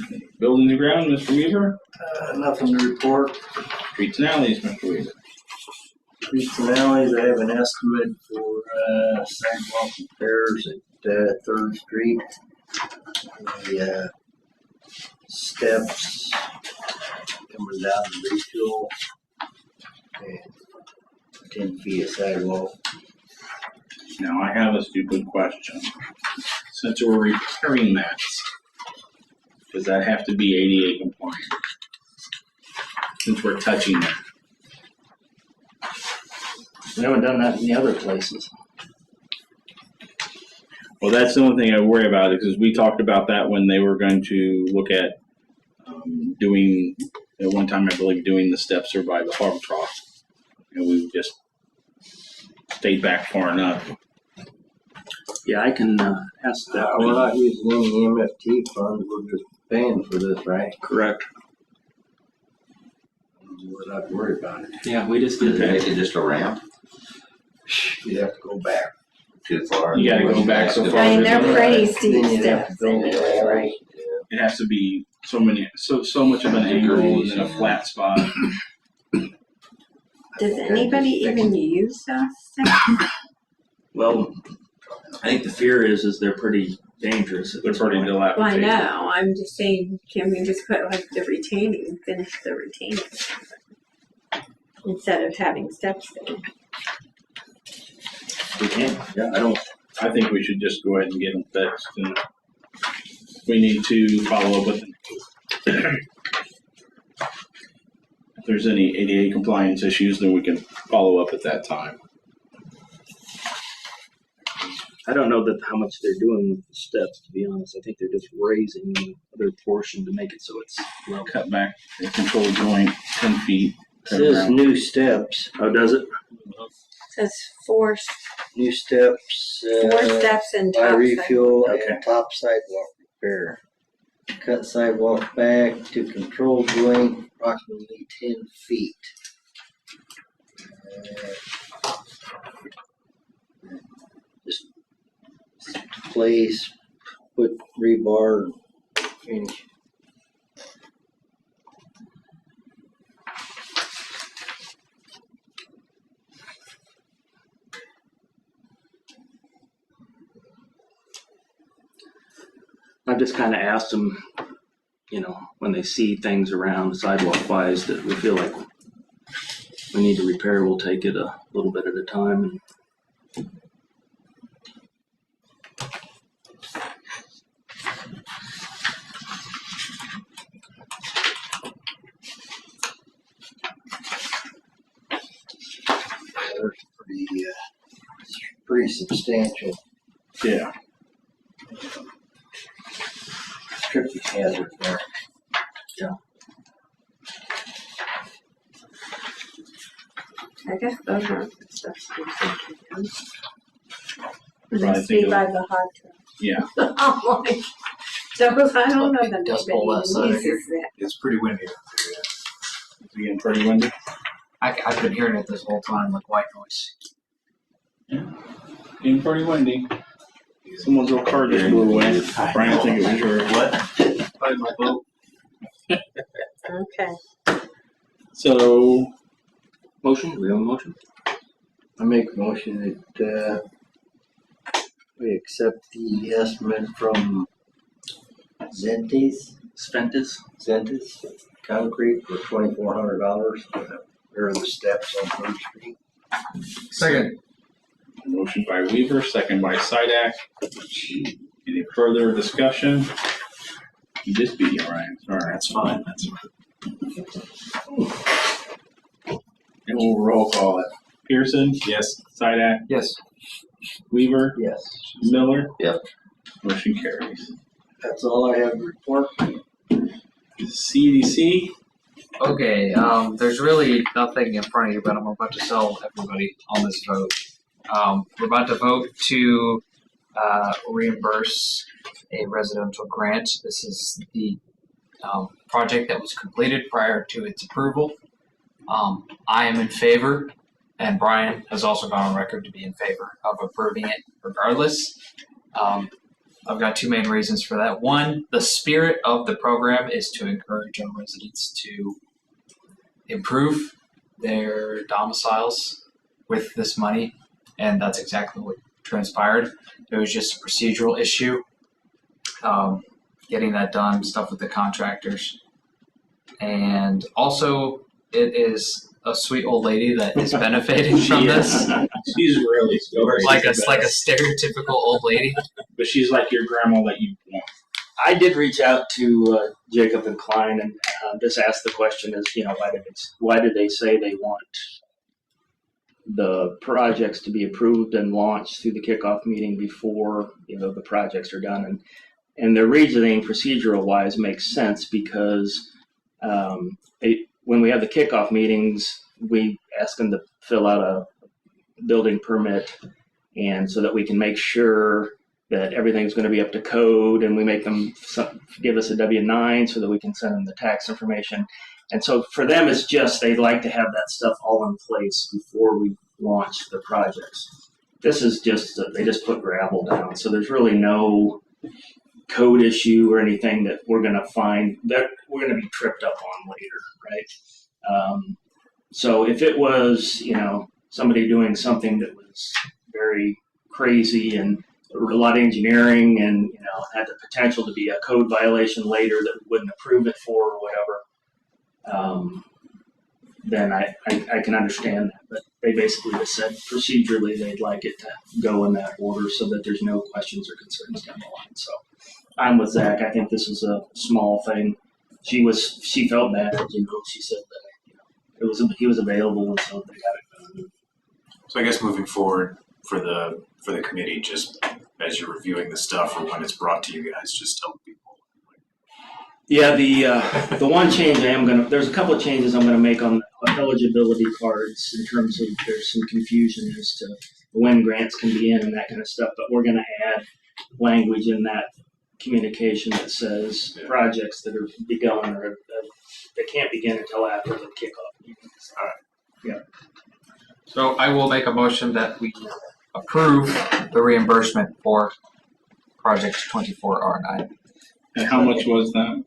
Okay. Buildings and ground, Mr. Weaver. Nothing to report. Streets and alleys, Mr. Weaver. Streets and alleys, I have an estimate for sidewalk repairs at 3rd Street. The steps coming down the refuel and 10 feet of sidewalk. Now, I have a stupid question. Since we're repairing that, does that have to be ADA compliant? Since we're touching that. We haven't done that in the other places. Well, that's the only thing I worry about, because we talked about that when they were going to look at doing, at one time, I believe, doing the steps or by the hog trough. And we just stayed back far enough. Yeah, I can ask that. We're not using any MFT funds, we're just paying for this, right? Correct. We're not worried about it. Yeah, we just Did did they that. make it just a ramp You'd have to go back. too far? You gotta go back so far. I mean, they're pretty Then steep you'd have to steps build anyway, it. right? It has to be so much of an angle and then a flat spot. Does anybody even use those steps? Well, I think the fear is they're pretty dangerous. They're pretty Well, I dilapidated. know, I'm just saying, can we just put like the retaining, finish the retaining? Instead of having steps there. We can. Yeah, I think we should just go ahead and get them fixed, and we need to follow up with them. If there's any ADA compliance issues, then we can follow up at that time. I don't know how much they're doing with the steps, to be honest. I think they're just raising the other portion to make it so it's level. Cut back the control joint 10 feet. It says new steps, Oh, does it? Says four new steps. steps and By top refuel Okay. and top sidewalk repair. Cut sidewalk back to control joint approximately 10 feet. Just place, put rebar, finish. just kind of asked them, when they see things around sidewalk wise that we feel like we need to repair, we'll take it a little bit at a time. They're pretty substantial. Yeah. Trippy hazard there. I guess those are the stuff to do. Probably They stay think by the hard trail. Yeah. Oh my. Those, I don't know that Dust bowl nobody outside of here. uses that. It's pretty windy out there, It's getting pretty windy. I've been hearing it this whole time, like white noise. Getting pretty windy. Someone's little car just blew away. Brian, I think it was yours. What? By my boat. Okay. So, Motion? Do we have a motion? I make a motion that we accept the estimate from Zentis Concrete for $2,400 to repair the steps on Third Street. Second. motion by Weaver, second by Sidak. Any further discussion? You just beat you, Ryan. Sorry. That's fine. And we'll roll call it. Pearson? Yes. Sidak? Yes. Weaver? Yes, Miller? Yep. Motion carries. that's all I have to report. CDC? Okay, there's really nothing in front of you, but I'm about to sell everybody on this vote. We're about to vote to reimburse a residential grant. This is the project that was completed prior to its approval. I am in favor, and Brian has also gone on record to be in favor of approving it regardless. I've got two main reasons for that. One, the spirit of the program is to encourage our residents to improve their domiciles with this money, and that's exactly what transpired. It was just a procedural issue, getting that done, stuff with the contractors. And also, it is a sweet old lady that is benefiting from this. She's really sweet. Like a stereotypical old lady. But she's like your grandma that you want. I did reach out to Jacob and Klein and just ask the question: is why did they say they want the projects to be approved and launched through the kickoff meeting before the projects are done? And their reasoning, procedural wise, makes sense because when we have the kickoff meetings, we ask them to fill out a building permit, and so that we can make sure that everything's going to be up to code, and we make them give us a W-9 so that we can send them the tax information. And so for them, it's just they'd like to have that stuff all in place before we launch the projects. This is just, they just put gravel down. So there's really no code issue or anything that we're going to find that we're going to be tripped up on later, right? So if it was, somebody doing something that was very crazy and a lot of engineering and, had the potential to be a code violation later that we wouldn't approve it for or whatever, then I can understand that. But they basically just said procedurally they'd like it to go in that order so that there's no questions or concerns down the line. So I'm with Zach. I think this is a small thing. She felt bad, she said that, he was available and so they got it done. So I guess moving forward for the committee, just as you're reviewing the stuff or when it's brought to you guys, just tell people. Yeah, the one change there's a couple of changes I'm gonna make on eligibility cards in terms of there's some confusion as to when grants can be in and that kind of stuff, but we're gonna add language in that communication that says projects that are begun or they can't begin until after the kickoff meetings. All right. Yeah. So I will make a motion that we approve the reimbursement for project 24R9. And how much was that?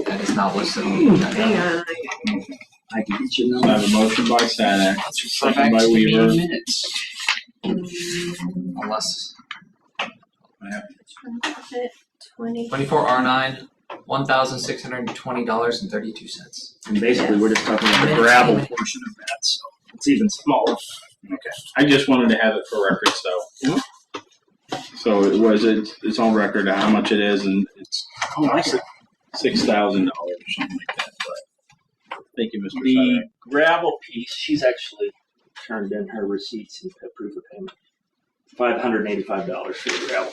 That is not listed. Hang on. I can get you So I have a motion by Sadak, second by Weaver. Unless 24R9, $1,620.32. And basically, we're just talking about the gravel portion of that, so it's even smaller. Okay. I just wanted to have it for record, so. So it's on record how much it is, and it's Oh, I see. $6,000 or something like that. But thank you, Mr. The Sadak. gravel piece, she's actually turned in her receipts and proof of payment. $585 for the gravel.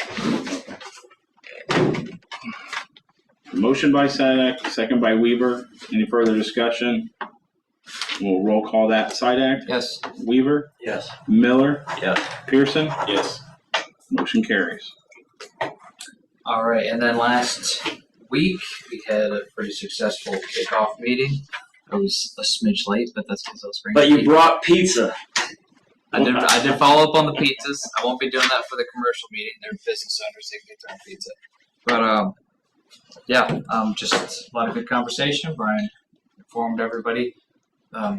Motion by Sadak, second by Weaver. Any further discussion? We'll roll call that. Sadak? Yes. Weaver? Yes. Miller? Yes. Pearson? Yes. Motion carries. All right, and then last week we had a pretty successful kickoff meeting. I was a smidge late, but that's because I was bringing. But you pizza. brought pizza. I did follow up on the pizzas. I won't be doing that for the commercial meeting. They're business owners; they can get their own pizza. But just a lot of good conversation. Brian informed everybody.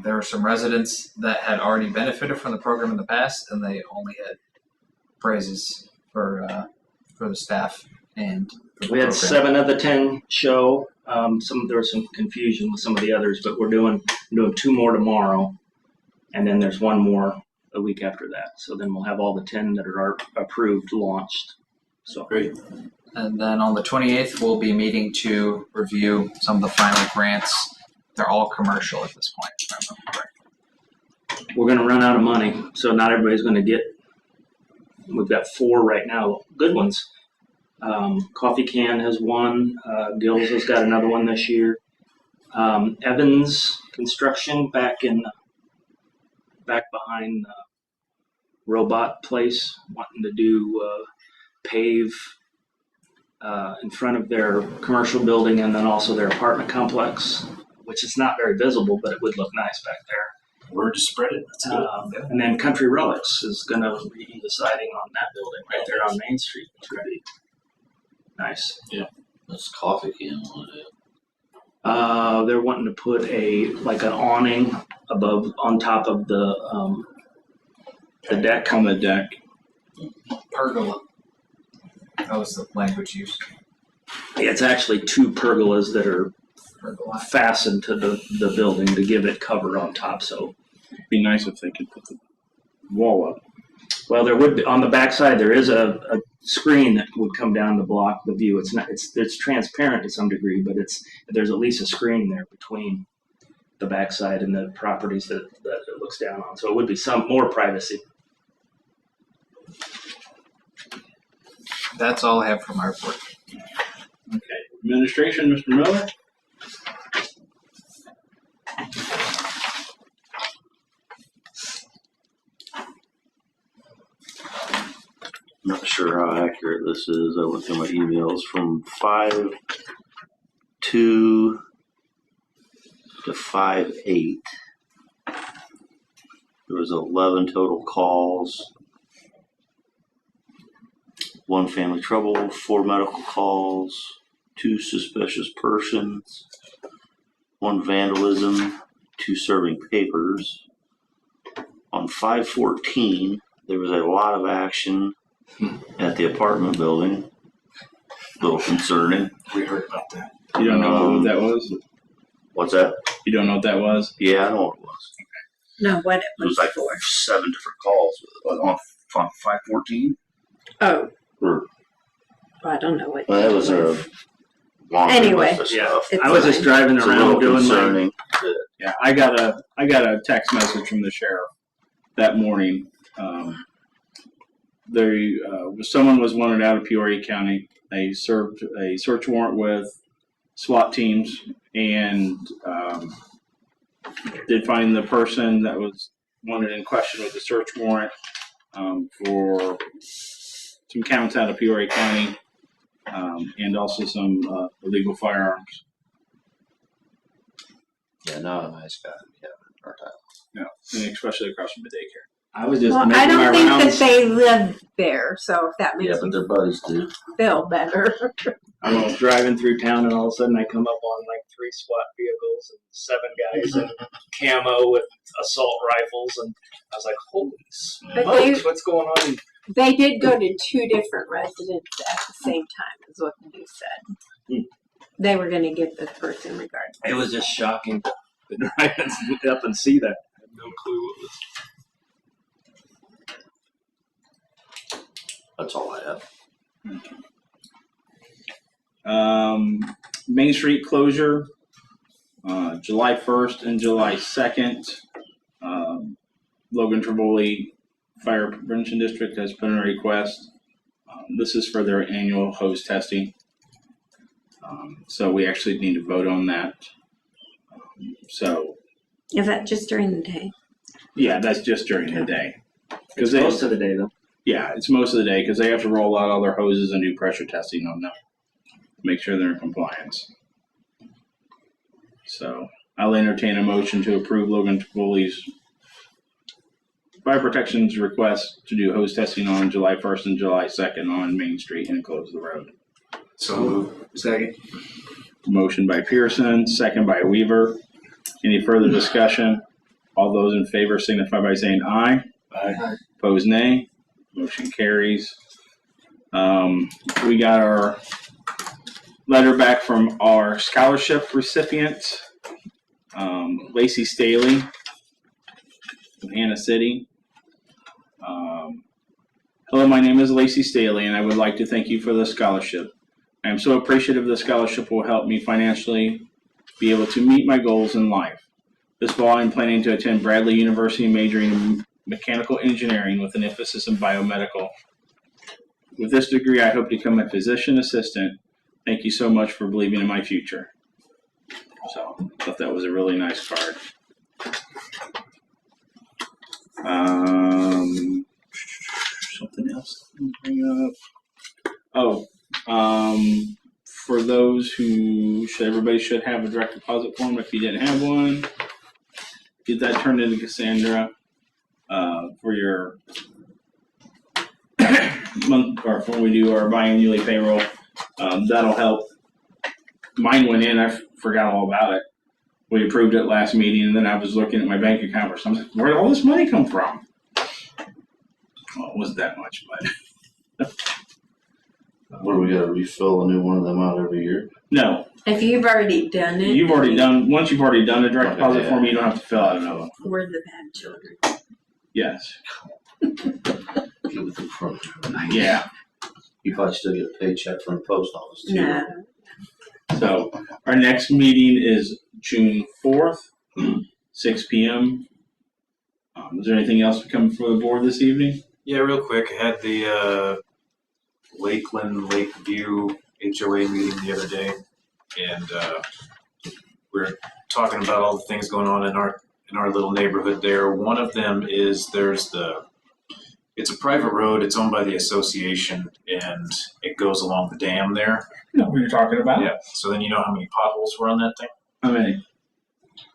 There were some residents that had already benefited from the program in the past, and they only had praises for the staff and for the We had program. 7 of the 10 show. There was some confusion with some of the others, but we're doing 2 more tomorrow, and then there's 1 more a week after that. So then we'll have all the 10 that are approved launched. So Great. And then on the 28th, we'll be meeting to review some of the final grants. They're all commercial at this point, if I remember correctly. we're going to run out of money, so not everybody's going to get. We've got 4 right now, good ones. Coffee Can has 1. Gills has got another one this year. Evans Construction back behind the robot place, wanting to do pave in front of their commercial building and then also their apartment complex, which is not very visible, but it would look nice back there. Word to spread it. That's good. And then Country Relics is going to be deciding on that building right there on Main Street, which would be nice. That's Coffee Can on it. They're wanting to put an awning on top of the deck. On the deck. Pergola. That was the language used. It's actually 2 pergolas that are Pergola. fastened to the building to give it cover on top. So, It'd be nice if they could put the wall up. well, there would be on the backside. There is a screen that would come down to block the view. It's transparent to some degree, but there's at least a screen there between the backside and the properties that it looks down on. So it would be some more privacy. That's all I have for my report. Okay. Administration, Mr. Miller? Not sure how accurate this is. I went through my emails from 5/2 to 5/8. There was 11 total calls. 1 family trouble, 4 medical calls, 2 suspicious persons, 1 vandalism, 2 serving papers. On 5/14, there was a lot of action at the apartment building. A little concerning. We heard about that. You don't know what that was? What's that? You don't know what that was? Yeah, I know what it was. No, what It was like 7 different calls on 5/14. Oh, Or, I don't know what. well, that was a long Anyway. list of Yeah. stuff. It's I was just driving It's a around little doing my. concerning. Yeah, I got a text message from the sheriff that morning. Someone was wanted out of Peoria County. They served a search warrant with SWAT teams and did find the person that was wanted in question with the search warrant for some counts out of Peoria County and also some illegal firearms. Yeah, not a nice guy. Yeah, our time. No, and especially across from the daycare. I was just Well, I making don't my think rounds. that they live there, so if that Yeah, makes but me their buddies do. feel better. I was driving through town, and all of a sudden I come up on like 3 SWAT vehicles and 7 guys in camo with assault rifles, and I was like, "Holy But smokes, what's going on?" They did go to 2 different residents at the same time, is what the news said. They were gonna get the person regardless. It was just shocking to drive up and see that. I had no clue what was. That's all I have. Main Street closure, July 1st and July 2nd. Logan Trevoli Fire Prevention District has put in a request. This is for their annual hose testing. So we actually need to vote on that. So Is that just during the day? yeah, that's just during the day. It's They, most of the day though. yeah, it's most of the day because they have to roll out all their hoses and do pressure testing on them. Make sure they're in compliance. So I'll entertain a motion to approve Logan Trevoli's Fire Protection's request to do hose testing on July 1st and July 2nd on Main Street and close the road. So moved. Second. Motion by Pearson, second by Weaver. Any further discussion? All those in favor signify by saying aye. Aye. Opposed, nay. Motion carries. We got our letter back from our scholarship recipient, Lacey Staley from Hannah City. Hello, my name is Lacey Staley, and I would like to thank you for the scholarship. I am so appreciative the scholarship will help me financially be able to meet my goals in life. This fall, I'm planning to attend Bradley University, majoring in mechanical engineering with an emphasis in biomedical. With this degree, I hope to become a physician assistant. Thank you so much for believing in my future. So I thought that was a really nice card. Something else to bring up. For those who everybody should have a direct deposit form. If you didn't have one, get that turned into Cassandra for your month or when we do our biannually payroll. That'll help. Mine went in. I forgot all about it. We approved it last meeting, and then I was looking at my bank account or something. Where did all this money come from? Well, it wasn't that much, but What do we gotta refill a new one of them out every year? no. If you've already done it. You've already done. Once you've already done a direct Okay, deposit yeah. form, you don't have to fill out another one. We're the bad children. Yes. Give it the front. Yeah. You probably still get a paycheck from the post office too. No. So our next meeting is June 4th, 6 p.m. Is there anything else to come before the board this evening? Yeah, real quick, I had the Lakeland Lakeview HOA meeting the other day, and we're talking about all the things going on in our little neighborhood there. One of them is it's a private road, it's owned by the association, and it goes along the dam there. You know what you're talking about? Yeah, so then you know how many potholes were on that thing? How many?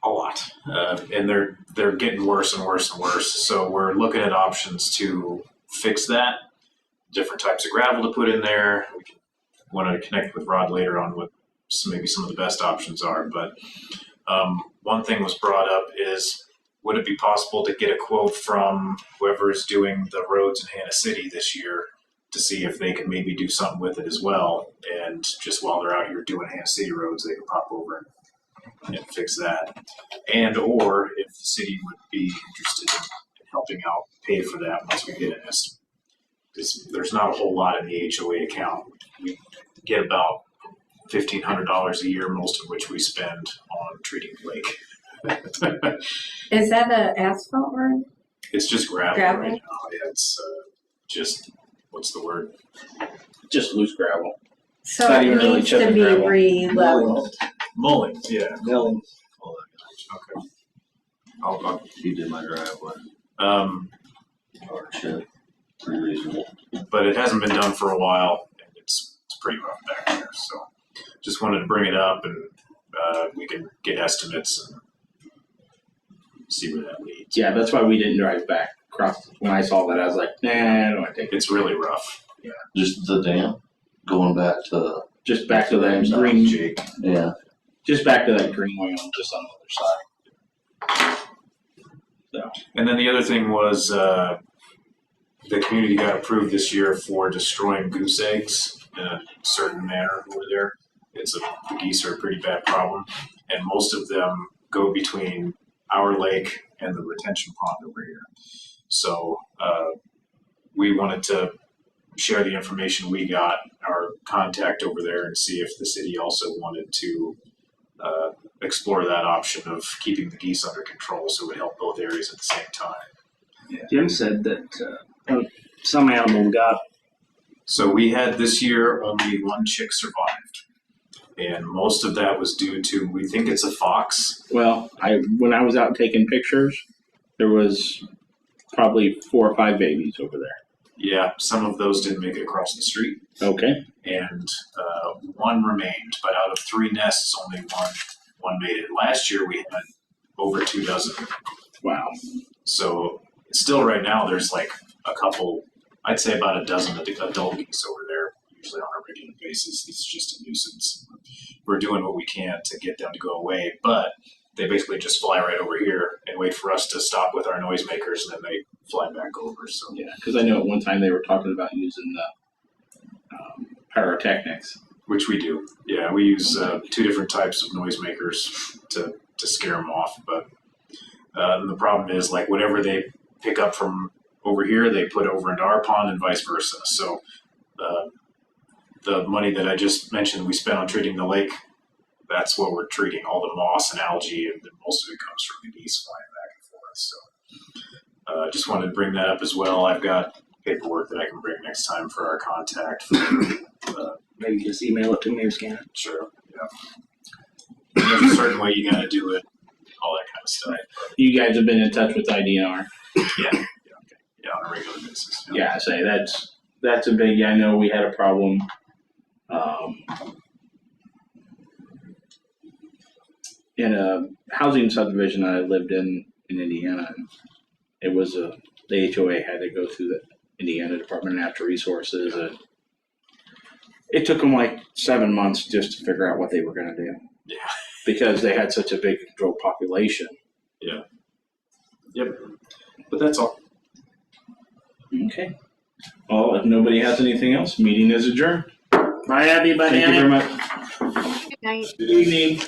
A lot, and they're getting worse and worse and worse. So we're looking at options to fix that. Different types of gravel to put in there. We want to connect with Rod later on what maybe some of the best options are. But one thing was brought up is, would it be possible to get a quote from whoever is doing the roads in Hannah City this year to see if they could maybe do something with it as well? And just while they're out here doing Hannah City roads, they can pop over and fix that. And or if the city would be interested in helping out pay for that once we get an estimate. Because there's not a whole lot in the HOA account. We get about $1,500 a year, most of which we spend on treating the lake. Is that an asphalt road? It's just gravel, Gravel? right now. Yeah, it's just, what's the word? Just loose gravel. So Not it even really needs to chipping be gravel. re-leveled. Mullings, yeah. Millings. Okay. I'll You did my driveway. Or shit. Pretty reasonable. but it hasn't been done for a while, and it's pretty rough back there. So just wanted to bring it up, and we can get estimates and see where that leads. Yeah, that's why we didn't drive back across. When I saw that, I was like, nah, I don't want to take it. It's really rough. Just the dam, going back to, Just back to that green, Jake. yeah. just back to that greenway on just on the other side. So And then the other thing was the community got approved this year for destroying goose eggs in a certain manner over there. The geese are a pretty bad problem, and most of them go between our lake and the retention pond over here. So we wanted to share the information we got, our contact over there, and see if the city also wanted to explore that option of keeping the geese under control, so it would help both areas at the same time. Jim said that some animal got. So we had this year only one chick survived, and most of that was due to, we think it's a fox. Well, when I was out taking pictures, there was probably 4 or 5 babies over there. Yeah, some of those didn't make it across the street, Okay. and one remained, but out of 3 nests, only one made it. Last year we had over 2 dozen. Wow. So still right now there's like a couple, I'd say about a dozen adult geese over there, usually on a regular basis. It's just a nuisance. We're doing what we can to get them to go away, but they basically just fly right over here and wait for us to stop with our noisemakers, and then they fly back over. So Yeah, because I know at one time they were talking about using the pyrotechnics. which we do. Yeah, we use 2 different types of noisemakers to scare them off. But the problem is, like, whatever they pick up from over here, they put over into our pond and vice versa. So the money that I just mentioned we spent on treating the lake, that's what we're treating, all the moss and algae, and most of it comes from the geese flying back and forth. So just wanted to bring that up as well. I've got paperwork that I can bring next time for our contact. Maybe just email it to me or scan it. Sure, yeah. And there's a certain way you gotta do it, all that kind of stuff. You guys have been in touch with IDNR. Yeah, on a regular basis. Yeah, I say that's a big. I know we had a problem. In a housing subdivision I lived in Indiana, it was the HOA had to go through the Indiana Department of Natural Resources, and it took them like 7 months just to figure out what they were going to do. Yeah. Because they had such a big controlled population. Yeah. Yep. But that's all. Okay. Well, if nobody has anything else, meeting is adjourned. Bye, Abby. Bye, Thank you Annie. very much. Good night. Good evening.